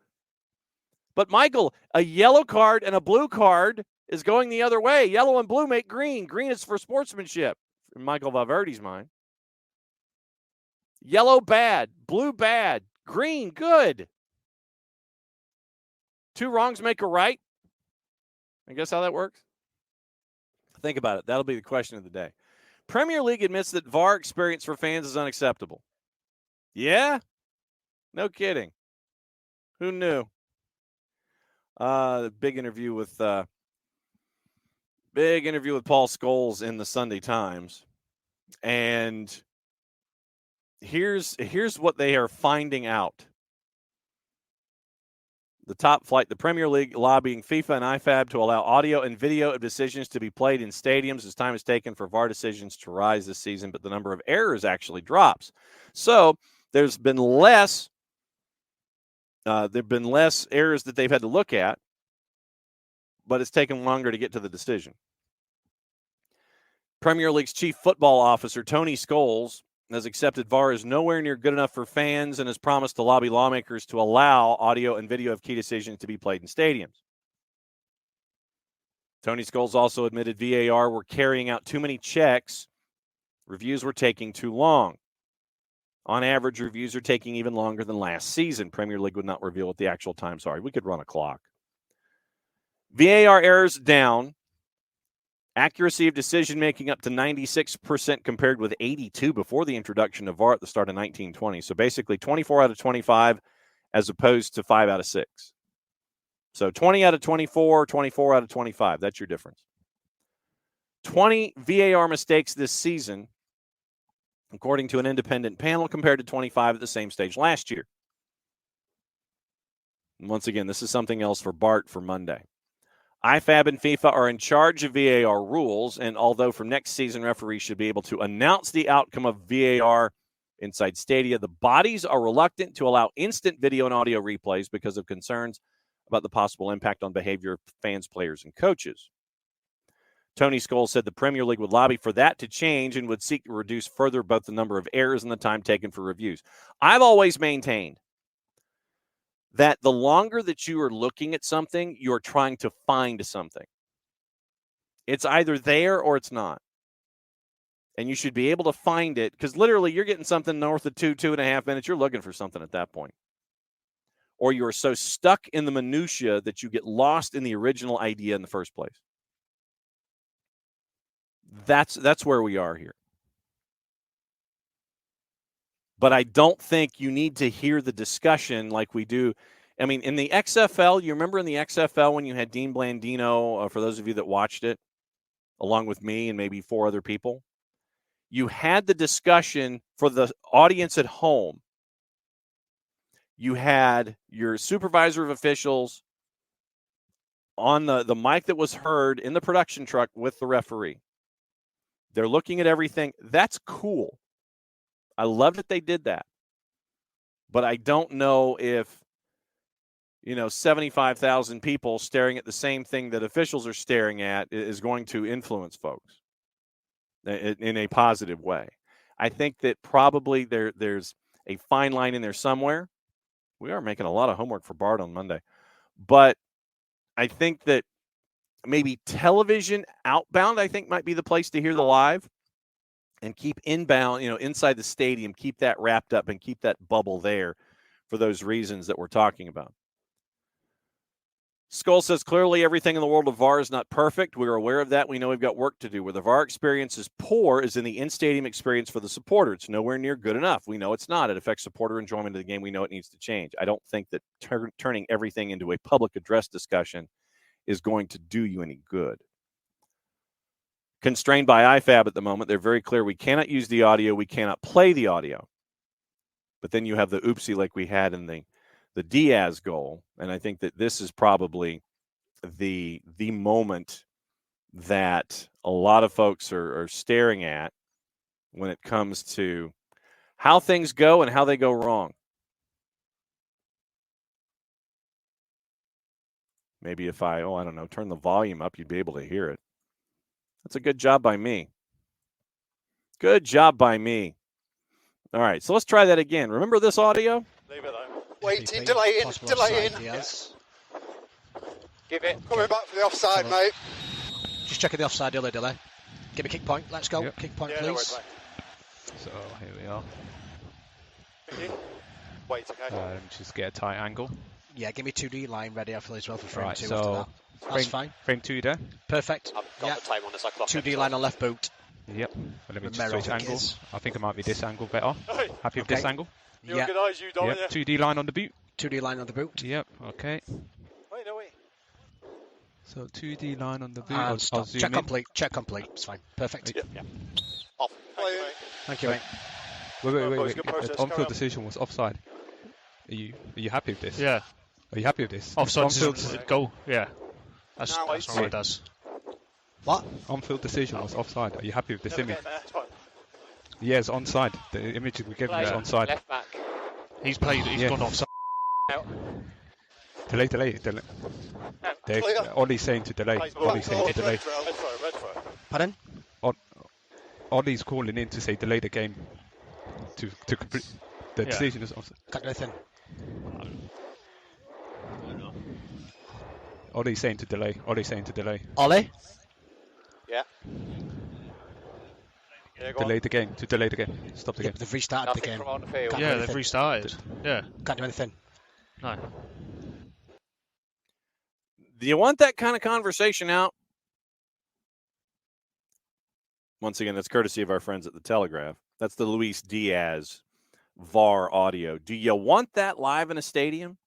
but Michael, a yellow card and a blue card is going the other way. Yellow and blue make green. Green is for sportsmanship, in Michael Valverde's mind. Yellow bad, blue bad, green good. 2 wrongs make a right. I guess how that works. Think about it. That'll be the question of the day. Premier League admits that VAR experience for fans is unacceptable. Yeah? No kidding. Who knew? The big interview with Big interview with Paul Scholes in the Sunday Times. And here's what they are finding out. The top flight, the Premier League lobbying FIFA and IFAB to allow audio and video of decisions to be played in stadiums as time is taken for VAR decisions to rise this season, but the number of errors actually drops. So there's been less errors that they've had to look at, but it's taken longer to get to the decision. Premier League's chief football officer, Tony Scholes, has accepted VAR is nowhere near good enough for fans and has promised to lobby lawmakers to allow audio and video of key decisions to be played in stadiums. Tony Scholes also admitted VAR were carrying out too many checks. Reviews were taking too long. On average, reviews are taking even longer than last season. Premier League would not reveal what the actual time. Sorry, we could run a clock. VAR errors down. Accuracy of decision-making up to 96% compared with 82 before the introduction of VAR at the start of 1920. So basically 24 out of 25 as opposed to 5 out of 6. So 20 out of 24, 24 out of 25. That's your difference. 20 VAR mistakes this season, according to an independent panel, compared to 25 at the same stage last year. And once again, this is something else for Bart for Monday. IFAB and FIFA are in charge of VAR rules, and although from next season referees should be able to announce the outcome of VAR inside stadia, the bodies are reluctant to allow instant video and audio replays because of concerns about the possible impact on behavior of fans, players, and coaches. Tony Scholes said the Premier League would lobby for that to change and would seek to reduce further both the number of errors and the time taken for reviews. I've always maintained that the longer that you are looking at something, you're trying to find something. It's either there or it's not. And you should be able to find it because literally you're getting something north of 2.5 minutes. You're looking for something at that point. Or you are so stuck in the minutia that you get lost in the original idea in the first place. That's where we are here. But I don't think you need to hear the discussion like we do. I mean, in the XFL, you remember in the XFL when you had Dean Blandino, for those of you that watched it, along with me and maybe 4 other people, you had the discussion for the audience at home. You had your supervisor of officials on the mic that was heard in the production truck with the referee. They're looking at everything. That's cool. I love that they did that. But I don't know if, 75,000 people staring at the same thing that officials are staring at is going to influence folks in a positive way. I think that probably there's a fine line in there somewhere. We are making a lot of homework for Bart on Monday. But I think that maybe television outbound, I think, might be the place to hear the live. And keep inbound, inside the stadium, keep that wrapped up and keep that bubble there for those reasons that we're talking about. Skull says, clearly everything in the world of VAR is not perfect. We're aware of that. We know we've got work to do. Where the VAR experience is poor is in the in-stadium experience for the supporter. It's nowhere near good enough. We know it's not. It affects supporter enjoyment of the game. We know it needs to change. I don't think that turning everything into a public address discussion is going to do you any good. Constrained by IFAB at the moment. They're very clear. We cannot use the audio. We cannot play the audio. But then you have the oopsie like we had in the Diaz goal. And I think that this is probably the moment that a lot of folks are staring at when it comes to how things go and how they go wrong. Maybe if I don't know, turn the volume up, you'd be able to hear it. That's a good job by me. Good job by me. All right, so let's try that again. Remember this audio? Leave it though. Wait, delay in. Yes. Give it. Coming back for the offside, mate. Just checking the offside delay. Give me kick point. Let's go. Yep. Kick point, Yeah, please. no worries, So here we are. mate. Wait, okay. Just get a tight angle. Yeah, give me 2D line ready after as well for frame Right, 2 so after that. That's fine. Frame 2 there. Perfect. I've got the time on this. I clock 2D it, line on left boot. Yep. Let me just Romero, switch I think angles. I think it might be this angle better. Hey, Happy with Okay. this angle? you Yeah. organise, you don't Yep. 2D line on the boot. 2D line on the boot. Yep. Okay. Wait, no, wait. So 2D line on the boot. And I'll stop. zoom Check in. complete. Check complete. It's fine. Perfect. Yeah. Off. Thank you, mate. Wait. Good process, On-field carry on. decision was offside. Are you happy with this? Yeah. Are you happy with this? Offside On-field, decision, goal. Yeah. That's Now what wait. it does. What? on-field decision was offside. Are you happy with this image? It's fine. Yeah, it's onside. The image we gave him is onside. Left back. He's played. He's Yeah. gone offside. Delay. Ollie's saying to delay. Ollie's saying to delay. Red throw. Pardon? Ollie's calling in to say delay the game. To complete the decision is offside. Can't do anything. Ollie's saying to delay. Ollie? Yeah. Yeah, go Delay the game. To delay the game. Stop the Yeah, game. but they've restarted the Nothing game. from on the field. Can't do Yeah, they've anything. restarted. Yeah. Can't do anything. No. Do you want that kind of conversation out? Once again, that's courtesy of our friends at the Telegraph. That's the Luis Diaz VAR audio. Do you want that live in a stadium?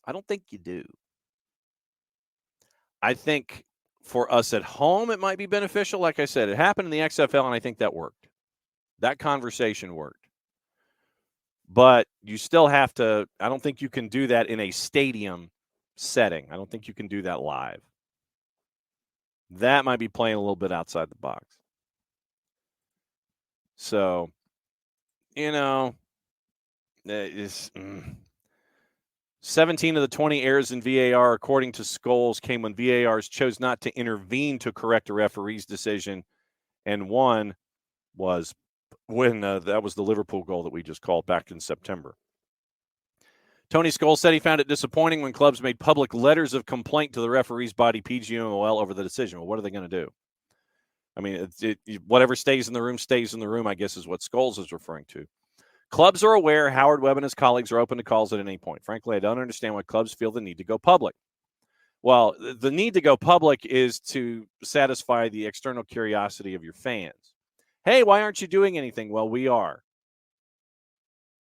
I don't think you do. I think for us at home, it might be beneficial. Like I said, it happened in the XFL, and I think that worked. That conversation worked. But you still have to, I don't think you can do that in a stadium setting. I don't think you can do that live. That might be playing a little bit outside the box. So, it's 17 of the 20 errors in VAR, according to Scholes, came when VARs chose not to intervene to correct a referee's decision, and one was when that was the Liverpool goal that we just called back in September. Tony Scholes said he found it disappointing when clubs made public letters of complaint to the referee's body, PGMOL, over the decision. Well, what are they going to do? I mean, whatever stays in the room, I guess, is what Scholes is referring to. Clubs are aware Howard Webb and his colleagues are open to calls at any point. Frankly, I don't understand why clubs feel the need to go public. Well, the need to go public is to satisfy the external curiosity of your fans. Hey, why aren't you doing anything? Well, we are.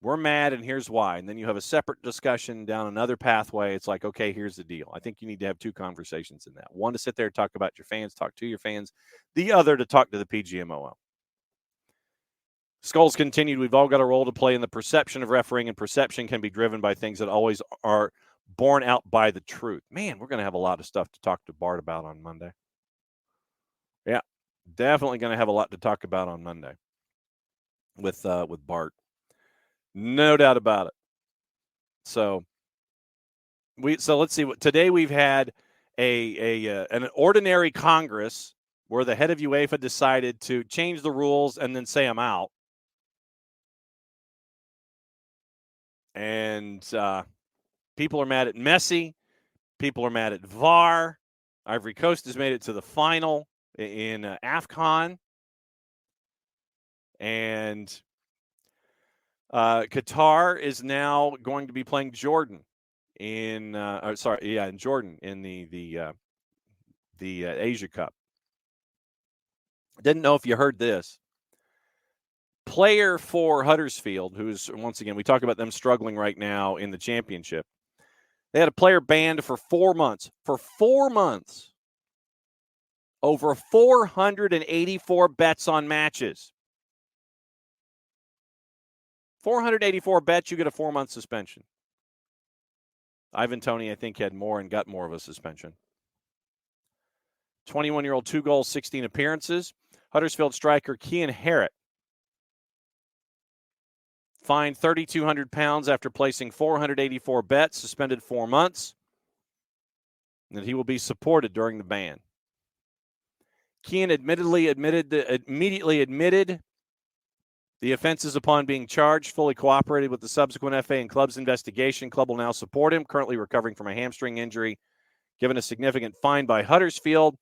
We're mad, and here's why. And then you have a separate discussion down another pathway. It's like, okay, here's the deal. I think you need to have two conversations in that. One to sit there and talk about your fans, talk to your fans. The other to talk to the PGMOL. Scholes continued, we've all got a role to play in the perception of refereeing, and perception can be driven by things that always are borne out by the truth. Man, we're going to have a lot of stuff to talk to Bart about on Monday. Yeah, definitely going to have a lot to talk about on Monday with Bart. No doubt about it. So let's see. Today we've had an ordinary Congress where the head of UEFA decided to change the rules and then say I'm out. And people are mad at Messi. People are mad at VAR. Ivory Coast has made it to the final in AFCON. And Qatar is now going to be playing Jordan in Jordan in the Asia Cup. Didn't know if you heard this. Player for Huddersfield, who's, once again, we talk about them struggling right now in the championship. They had a player banned for 4 months. For 4 months. Over 484 bets on matches. 484 bets, you get a 4-month suspension. Ivan Toney, I think, had more and got more of a suspension. 21-year-old, 2 goals, 16 appearances. Huddersfield striker Cian Harrett fined £3,200 after placing 484 bets, suspended 4 months, and he will be supported during the ban. Cian immediately admitted the offenses upon being charged, fully cooperated with the subsequent FA and club's investigation. Club will now support him, currently recovering from a hamstring injury, given a significant fine by Huddersfield,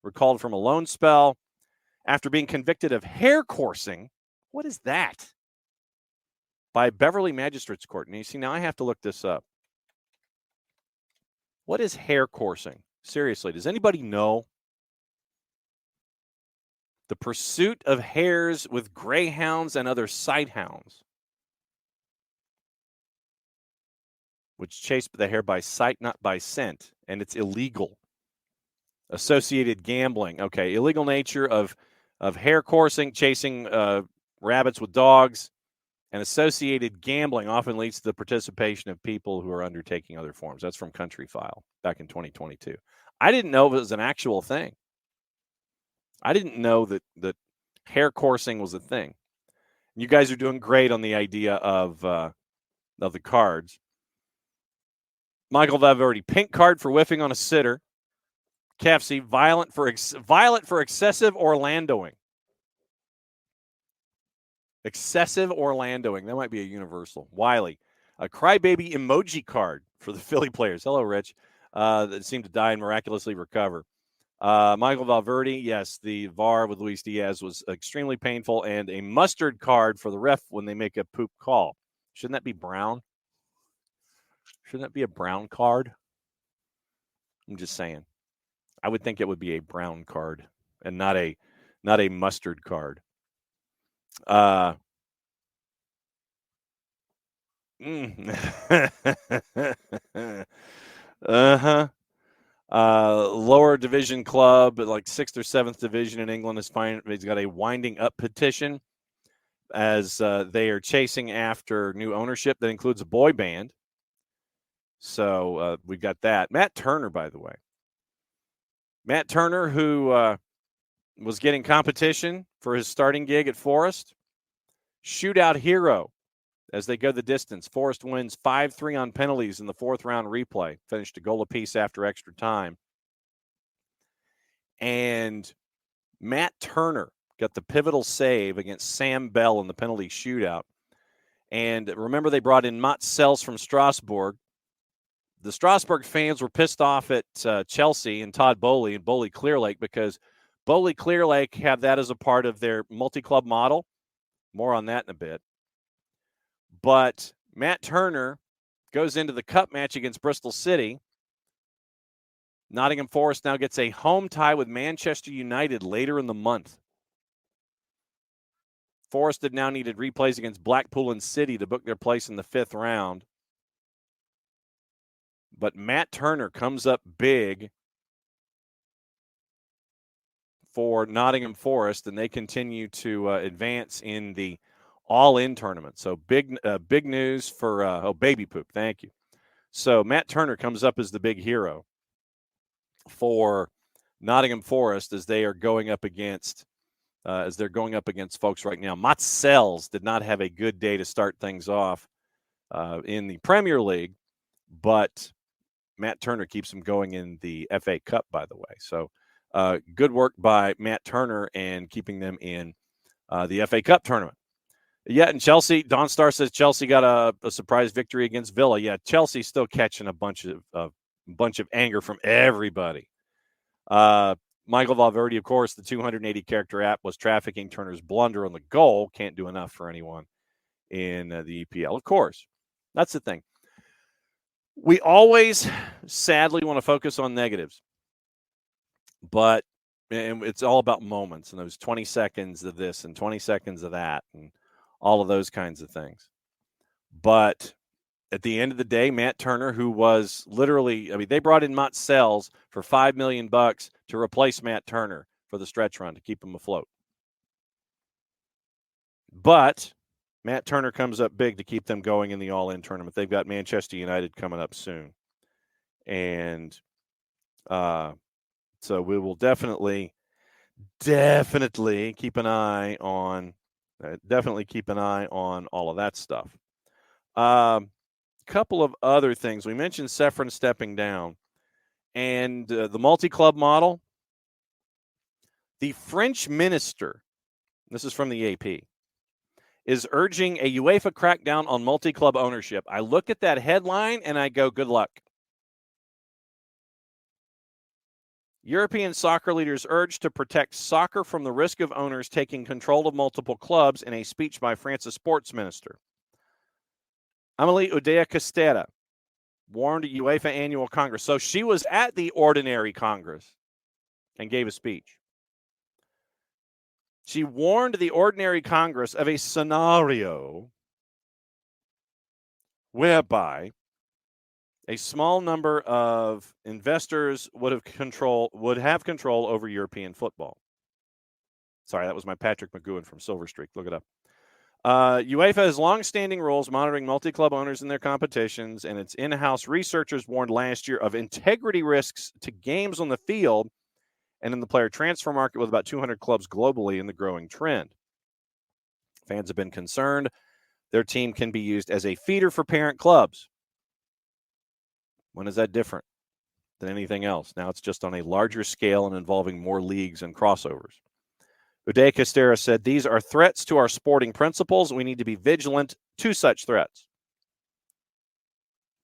recalled from a loan spell. After being convicted of hair coursing, what is that? By Beverly Magistrates Court. And you see, now I have to look this up. What is hair coursing? Seriously, does anybody know? The pursuit of hares with greyhounds and other sighthounds, which chase the hare by sight, not by scent, and it's illegal. Associated gambling. Okay, illegal nature of hare coursing, chasing rabbits with dogs, and associated gambling often leads to the participation of people who are undertaking other forms. That's from Country File back in 2022. I didn't know it was an actual thing. I didn't know that hare coursing was a thing. You guys are doing great on the idea of the cards. Michael Valverde, pink card for whiffing on a sitter. KFC, violent for excessive Orlandoing. Excessive Orlandoing. That might be a universal. Wiley, a crybaby emoji card for the Philly players. Hello, Rich. That seemed to die and miraculously recover. Michael Valverde, yes, the VAR with Luis Diaz was extremely painful, and a mustard card for the ref when they make a poop call. Shouldn't that be brown? Shouldn't that be a brown card? I'm just saying. I would think it would be a brown card and not a mustard card. Uh-huh. Lower division club, like 6th or 7th division in England, he's got a winding up petition as they are chasing after new ownership that includes a boy band. So we've got that. Matt Turner, by the way. Matt Turner, who was getting competition for his starting gig at Forest. Shootout hero as they go the distance. Forest wins 5-3 on penalties in the 4th round replay. Finished a goal apiece after extra time. And Matt Turner got the pivotal save against Sam Bell in the penalty shootout. And remember, they brought in Mats Sells from Strasbourg. The Strasbourg fans were pissed off at Chelsea and Todd Boehly and Boehly Clear Lake because Boehly Clear Lake have that as a part of their multi-club model. More on that in a bit. But Matt Turner goes into the cup match against Bristol City. Nottingham Forest now gets a home tie with Manchester United later in the month. Forest had now needed replays against Blackpool and City to book their place in the 5th round. But Matt Turner comes up big for Nottingham Forest, and they continue to advance in the all-in tournament. So big news for baby poop. Thank you. So Matt Turner comes up as the big hero for Nottingham Forest as they are going up against folks right now. Mats Sells did not have a good day to start things off in the Premier League, but Matt Turner keeps them going in the FA Cup, by the way. So good work by Matt Turner and keeping them in the FA Cup tournament. Yeah, and Chelsea, Don Star says Chelsea got a surprise victory against Villa. Yeah, Chelsea's still catching a bunch of anger from everybody. Michael Valverde, of course, the 280-character app was trafficking Turner's blunder on the goal. Can't do enough for anyone in the EPL. Of course, that's the thing. We always, sadly, want to focus on negatives. But it's all about moments and those 20 seconds of this and 20 seconds of that and all of those kinds of things. But at the end of the day, Matt Turner, who was literally, they brought in Mats Sells for $5 million to replace Matt Turner for the stretch run to keep him afloat. But Matt Turner comes up big to keep them going in the all-in tournament. They've got Manchester United coming up soon. And so we will definitely keep an eye on all of that stuff. Couple of other things. We mentioned Sefrin stepping down and the multi-club model. The French minister, this is from the AP, is urging a UEFA crackdown on multi-club ownership. I look at that headline and I go, good luck. European soccer leaders urge to protect soccer from the risk of owners taking control of multiple clubs in a speech by France's sports minister. Amélie Oudéa-Castéra warned at UEFA Annual Congress. So she was at the Ordinary Congress and gave a speech. She warned the Ordinary Congress of a scenario whereby A small number of investors would have control over European football. Sorry, that was my Patrick McGowan from Silver Streak. Look it up. UEFA has long-standing rules monitoring multi-club owners in their competitions, and its in-house researchers warned last year of integrity risks to games on the field and in the player transfer market with about 200 clubs globally in the growing trend. Fans have been concerned their team can be used as a feeder for parent clubs. When is that different than anything else? Now it's just on a larger scale and involving more leagues and crossovers. Uday Castera said, these are threats to our sporting principles. We need to be vigilant to such threats.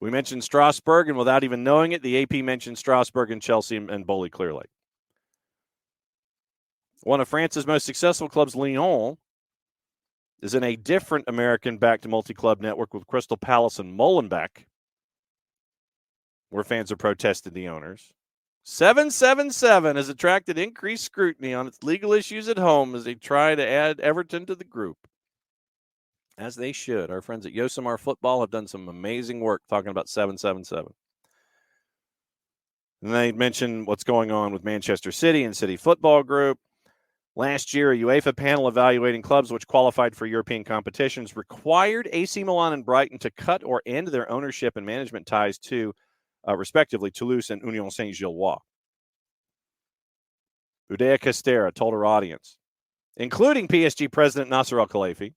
We mentioned Strasbourg, and without even knowing it, the AP mentioned Strasbourg and Chelsea and Bowley Clearlake. One of France's most successful clubs, Lyon, is in a different American-backed multi-club network with Crystal Palace and Molenbeek, where fans have protested the owners. 777 has attracted increased scrutiny on its legal issues at home as they try to add Everton to the group. As they should. Our friends at Yosemar Football have done some amazing work talking about 777. And they mentioned what's going on with Manchester City and City Football Group. Last year, a UEFA panel evaluating clubs which qualified for European competitions required AC Milan and Brighton to cut or end their ownership and management ties to, respectively, Toulouse and Union Saint-Gilloise. Udaya Castera told her audience, including PSG President Nasser Al-Khelaifi,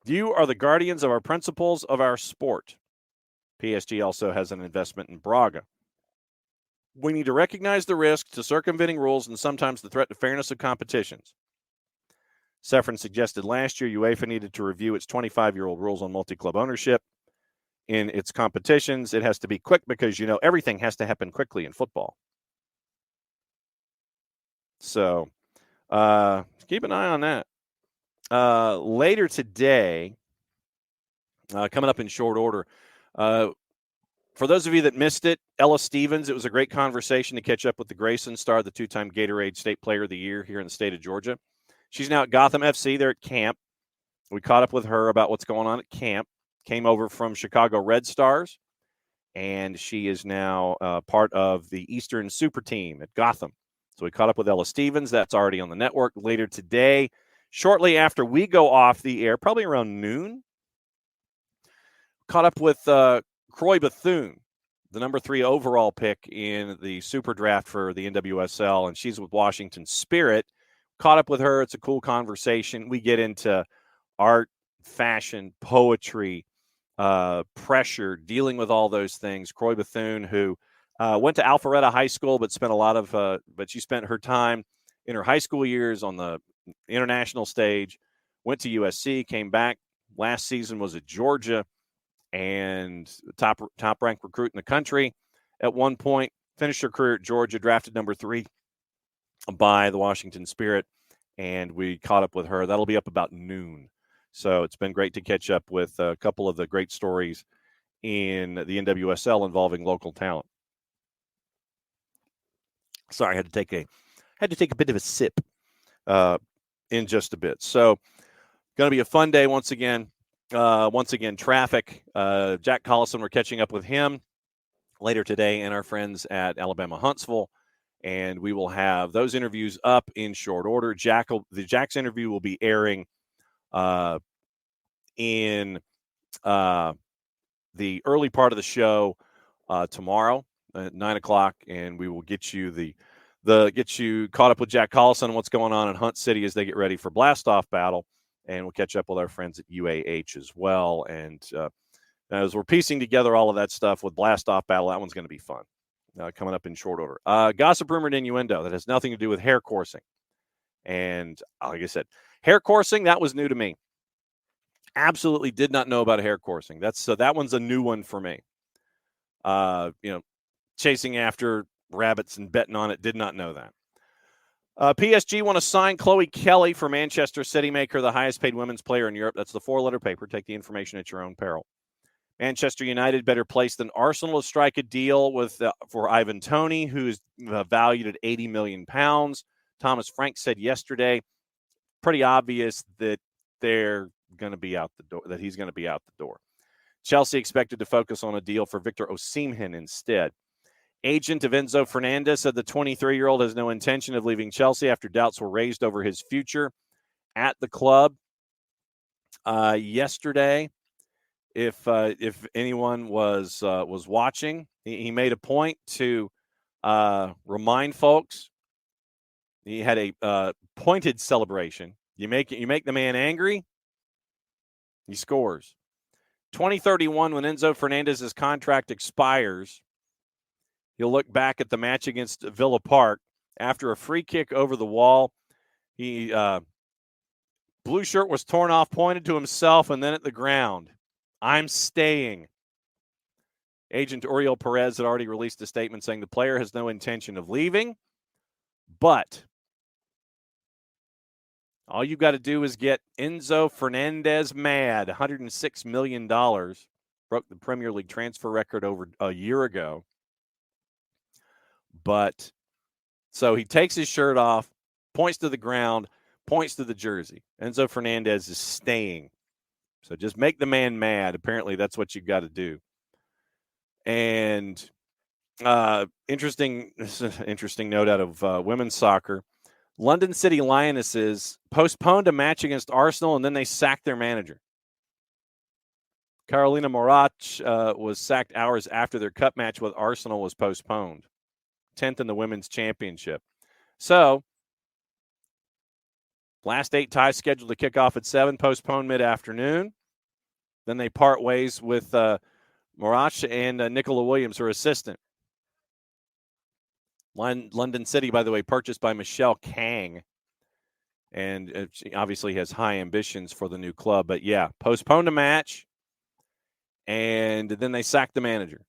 you are the guardians of our principles of our sport. PSG also has an investment in Braga. We need to recognize the risk to circumventing rules and sometimes the threat to fairness of competitions. Sefrin suggested last year UEFA needed to review its 25-year-old rules on multi-club ownership in its competitions. It has to be quick because, everything has to happen quickly in football. So keep an eye on that. Later today, coming up in short order, for those of you that missed it, Ella Stevens, it was a great conversation to catch up with the Grayson star, the two-time Gatorade State Player of the Year here in the state of Georgia. She's now at Gotham FC. They're at camp. We caught up with her about what's going on at camp. Came over from Chicago Red Stars, and she is now part of the Eastern Super Team at Gotham. So we caught up with Ella Stevens. That's already on the network later today. Shortly after we go off the air, probably around noon, caught up with Croy Bethune, the number 3 overall pick in the super draft for the NWSL, and she's with Washington Spirit. Caught up with her. It's a cool conversation. We get into art, fashion, poetry, pressure, dealing with all those things. Croy Bethune, who went to Alpharetta High School, but she spent her time in her high school years on the international stage, went to USC, came back. Last season was at Georgia, and top-ranked recruit in the country at one point. Finished her career at Georgia, drafted number 3 by the Washington Spirit, and we caught up with her. That'll be up about noon. So it's been great to catch up with a couple of the great stories in the NWSL involving local talent. Sorry, I had to take a bit of a sip in just a bit. So going to be a fun day once again. Traffic. Jack Collison, we're catching up with him later today, and our friends at Alabama Huntsville. And we will have those interviews up in short order. Jack's interview will be airing in the early part of the show tomorrow at 9:00, and we will get you get you caught up with Jack Collison and what's going on in Hunt City as they get ready for Blastoff Battle. And we'll catch up with our friends at UAH as well. And as we're piecing together all of that stuff with Blastoff Battle, that one's going to be fun. Coming up in short order. Gossip, rumor, and innuendo that has nothing to do with hair coursing. And like I said, hair coursing, that was new to me. Absolutely did not know about hair coursing. That one's a new one for me. Chasing after rabbits and betting on it, did not know that. PSG want to sign Chloe Kelly for Manchester City, make her the highest paid women's player in Europe. That's the 4-letter paper. Take the information at your own peril. Manchester United better placed than Arsenal to strike a deal for Ivan Toney, who's valued at £80 million. Thomas Frank said yesterday, pretty obvious that they're going to be out the door, that he's going to be out the door. Chelsea expected to focus on a deal for Victor Osimhen instead. Agent of Enzo Fernandez said the 23-year-old has no intention of leaving Chelsea after doubts were raised over his future at the club. Yesterday, if anyone was watching, he made a point to remind folks. He had a pointed celebration. You make the man angry, he scores. 2031, when Enzo Fernandez's contract expires, he'll look back at the match against Villa Park. After a free kick over the wall, he blue shirt was torn off, pointed to himself, and then at the ground. I'm staying. Agent Oriol Perez had already released a statement saying the player has no intention of leaving, but all you got to do is get Enzo Fernandez mad. $106 million. Broke the Premier League transfer record over a year ago. But so he takes his shirt off, points to the ground, points to the jersey. Enzo Fernandez is staying. So just make the man mad. Apparently that's what you got to do. And interesting note out of women's soccer. London City Lionesses postponed a match against Arsenal, and then they sacked their manager. Carolina Morach was sacked hours after their cup match with Arsenal was postponed. 10th in the Women's Championship. So, last 8 ties scheduled to kick off at 7, postponed mid-afternoon. Then they part ways with Morach and Nicola Williams, her assistant. London City, by the way, purchased by Michelle Kang. And she obviously has high ambitions for the new club. But, yeah, postponed a match, and then they sacked the manager.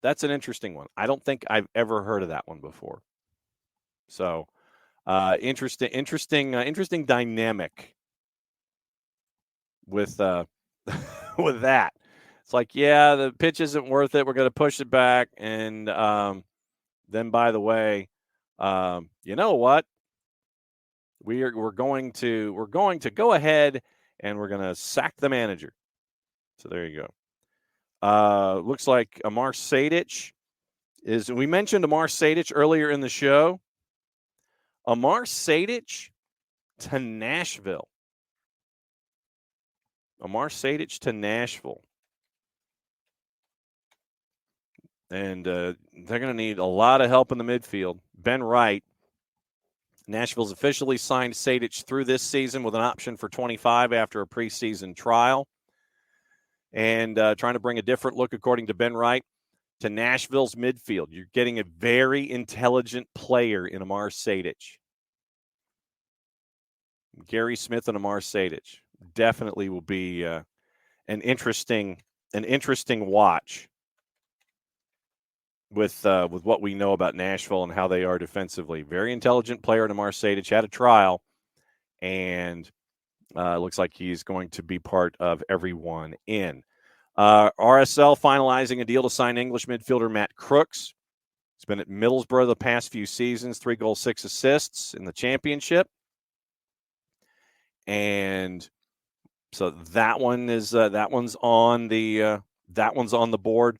That's an interesting one. I don't think I've ever heard of that one before. So, interesting dynamic with with that. It's like, yeah, the pitch isn't worth it. We're going to push it back, and then, by the way, you know what? We're going to go ahead and we're going to sack the manager. So there you go. Looks like Amar Sejdic we mentioned Amar Sejdic earlier in the show. Amar Sejdic to Nashville. Amar Sejdic to Nashville. And they're going to need a lot of help in the midfield. Ben Wright. Nashville's officially signed Sejdic through this season with an option for 25 after a preseason trial. And trying to bring a different look, according to Ben Wright, to Nashville's midfield. You're getting a very intelligent player in Amar Sejdic. Gary Smith and Amar Sejdic definitely will be an interesting watch with what we know about Nashville and how they are defensively. Very intelligent player in Amar Sejdic, had a trial, and looks like he's going to be part of everyone in. RSL finalizing a deal to sign English midfielder Matt Crooks. He's been at Middlesbrough the past few seasons, 3 goals, 6 assists in the championship. And so that one's on the board.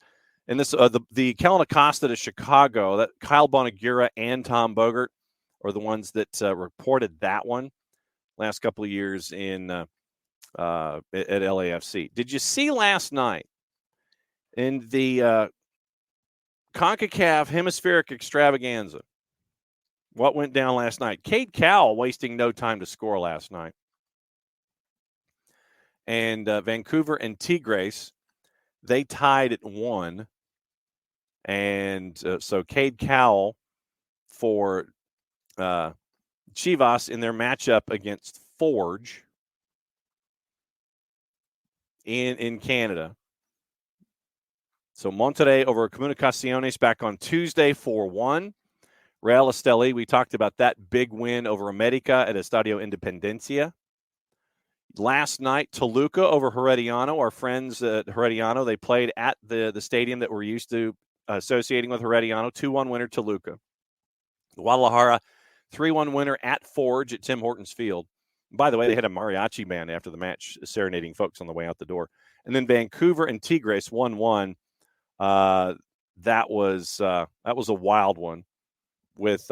And this the Kellen Acosta to Chicago, that Kyle Bonagura and Tom Bogert are the ones that reported that one last couple of years in at LAFC. Did you see last night in the CONCACAF Hemispheric Extravaganza what went down last night? Cade Cowell wasting no time to score last night. And Vancouver and Tigres, they tied at 1. And so Cade Cowell for Chivas in their matchup against Forge in Canada. So Monterrey over Comunicaciones back on Tuesday 4-1. Real Esteli, we talked about that big win over America at Estadio Independencia. Last night, Toluca over Herediano. Our friends at Herediano, they played at the stadium that we're used to associating with Herediano. 2-1 winner, Toluca. Guadalajara, 3-1 winner at Forge at Tim Hortons Field. By the way, they had a mariachi band after the match serenading folks on the way out the door. And then Vancouver and Tigres 1-1. That was a wild one with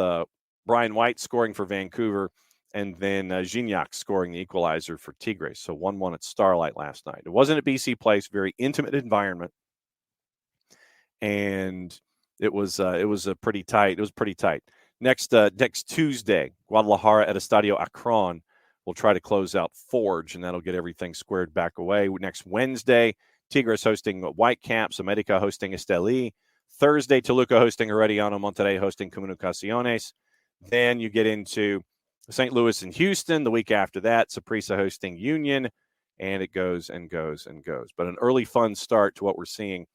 Brian White scoring for Vancouver and then Gignac scoring the equalizer for Tigres. So 1-1 at Starlight last night. It wasn't at BC Place, very intimate environment. And it was pretty tight. It was pretty tight. Next Tuesday, Guadalajara at Estadio Akron will try to close out Forge, and that'll get everything squared back away. Next Wednesday, Tigres hosting Whitecaps, America hosting Esteli. Thursday, Toluca hosting Herediano, Monterrey hosting Comunicaciones. Then you get into St. Louis and Houston. The week after that, Saprissa hosting Union, and it goes and goes and goes. But an early fun start to what we're seeing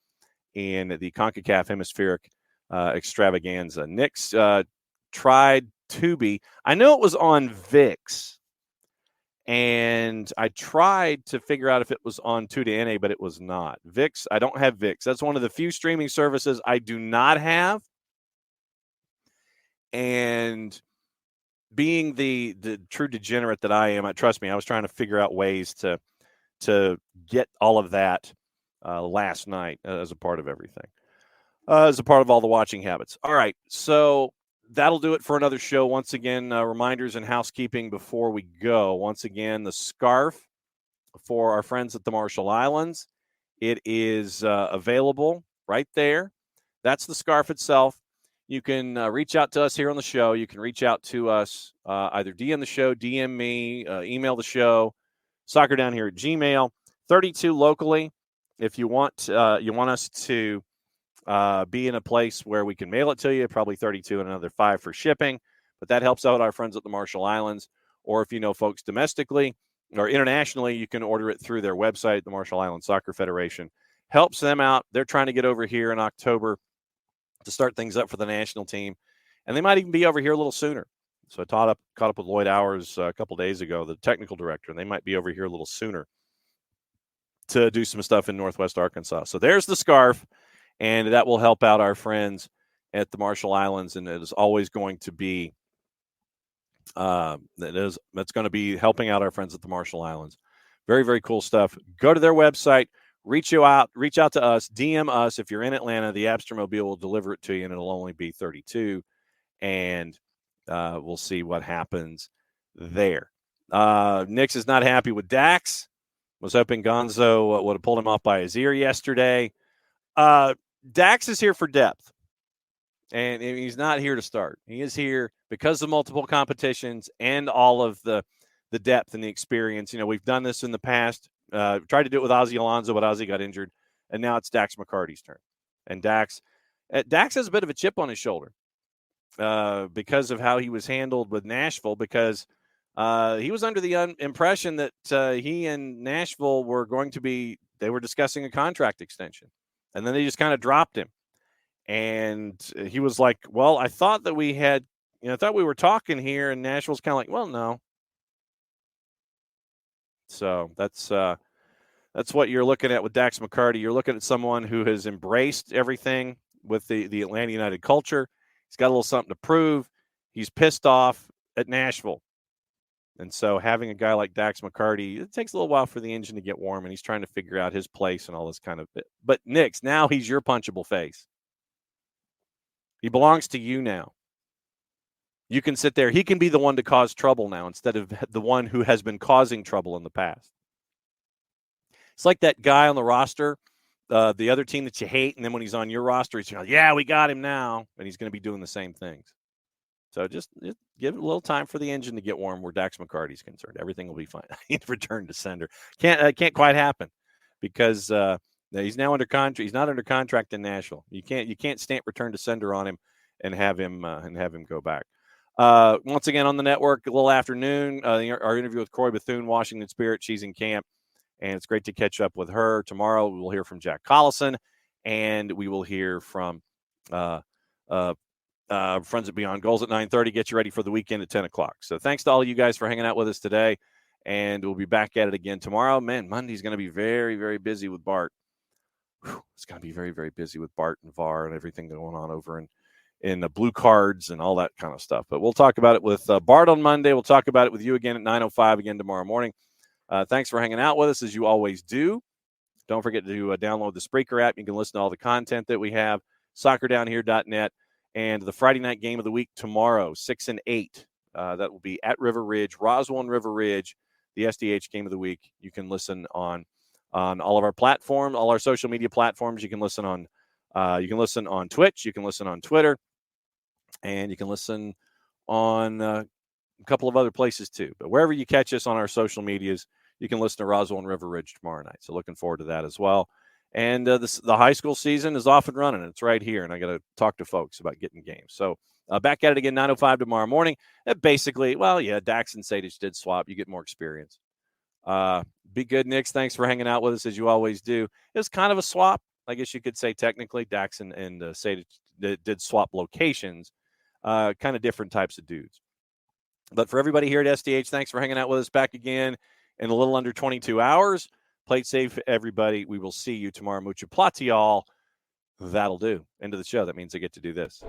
in the CONCACAF Hemispheric extravaganza. Nick's tried Tubi. I know it was on VIX, and I tried to figure out if it was on TUDN, but it was not. VIX, I don't have VIX. That's one of the few streaming services I do not have. And being the true degenerate that I am, trust me, I was trying to figure out ways to get all of that last night as a part of everything, as a part of all the watching habits. All right, so that'll do it for another show. Once again, reminders and housekeeping before we go. Once again, the scarf for our friends at the Marshall Islands. It is available right there. That's the scarf itself. You can reach out to us here on the show. You can reach out to us, either DM the show, DM me, email the show, soccerdownhere@gmail. 32 locally. If you want us to be in a place where we can mail it to you, probably 32 and another 5 for shipping. But that helps out our friends at the Marshall Islands. Or if you know folks domestically or internationally, you can order it through their website, the Marshall Islands Soccer Federation. Helps them out. They're trying to get over here in October to start things up for the national team. And they might even be over here a little sooner. So I caught up with Lloyd Hours a couple days ago, the technical director, and they might be over here a little sooner to do some stuff in Northwest Arkansas. So there's the scarf, and that will help out our friends at the Marshall Islands, and it is always going to be that's going to be helping out our friends at the Marshall Islands. Very, very cool stuff. Go to their website, reach out to us, DM us. If you're in Atlanta, the Abstermobile will deliver it to you, and it'll only be 32, and we'll see what happens there. Nix is not happy with Dax. Was hoping Gonzo would have pulled him off by his ear yesterday. Dax is here for depth, and he's not here to start. He is here because of multiple competitions and all of the depth and the experience. You know, we've done this in the past. Tried to do it with Ozzie Alonso, but Ozzie got injured, and now it's Dax McCarty's turn. And Dax has a bit of a chip on his shoulder because of how he was handled with Nashville, because he was under the impression that he and Nashville were they were discussing a contract extension. And then they just kind of dropped him. And he was like, well, I thought that I thought we were talking here. And Nashville's kind of like, well, no. So that's what you're looking at with Dax McCarty. You're looking at someone who has embraced everything with the Atlanta United culture. He's got a little something to prove. He's pissed off at Nashville. And so having a guy like Dax McCarty, it takes a little while for the engine to get warm, and he's trying to figure out his place and all this kind of bit. But Nix, now he's your punchable face. He belongs to you now. You can sit there. He can be the one to cause trouble now instead of the one who has been causing trouble in the past. It's like that guy on the roster, the other team that you hate, and then when he's on your roster, he's like, yeah, we got him now, and he's going to be doing the same things. So just give it a little time for the engine to get warm where Dax McCarty's concerned. Everything will be fine. He's returned to sender. Can't quite happen because he's now under contract. He's not under contract in Nashville. You can't stamp return to sender on him and have him go back. Once again on the network, a little afternoon, our interview with Corey Bethune, Washington Spirit. She's in camp, and it's great to catch up with her. Tomorrow we will hear from Jack Collison, and we will hear from friends at Beyond Goals at 9:30. Get you ready for the weekend at 10 o'clock. So thanks to all of you guys for hanging out with us today, and we'll be back at it again tomorrow. Man, Monday's going to be very, very busy with Bart. It's going to be very, very busy with Bart and VAR and everything going on over in the blue cards and all that kind of stuff. But we'll talk about it with Bart on Monday. We'll talk about it with you again at 9:05 again tomorrow morning. Thanks for hanging out with us, as you always do. Don't forget to download the Spreaker app. You can listen to all the content that we have, soccerdownhere.net, and the Friday night game of the week tomorrow, 6 and 8. That will be at River Ridge, Roswell and River Ridge, the SDH game of the week. You can listen on all of our platforms, all our social media platforms. You can listen on Twitch. You can listen on Twitter, and you can listen on a couple of other places too. But wherever you catch us on our social medias, you can listen to Roswell and River Ridge tomorrow night. So looking forward to that as well. And the high school season is off and running. It's right here, and I got to talk to folks about getting games. So back at it again, 9:05 tomorrow morning. Basically, Dax and Sadich did swap. You get more experience. Be good, Knicks. Thanks for hanging out with us, as you always do. It was kind of a swap, I guess you could say technically. Dax and Sadich did swap locations, kind of different types of dudes. But for everybody here at SDH, thanks for hanging out with us. Back again in a little under 22 hours. Play it safe, everybody. We will see you tomorrow. Mucho platial. That'll do. End of the show. That means I get to do this.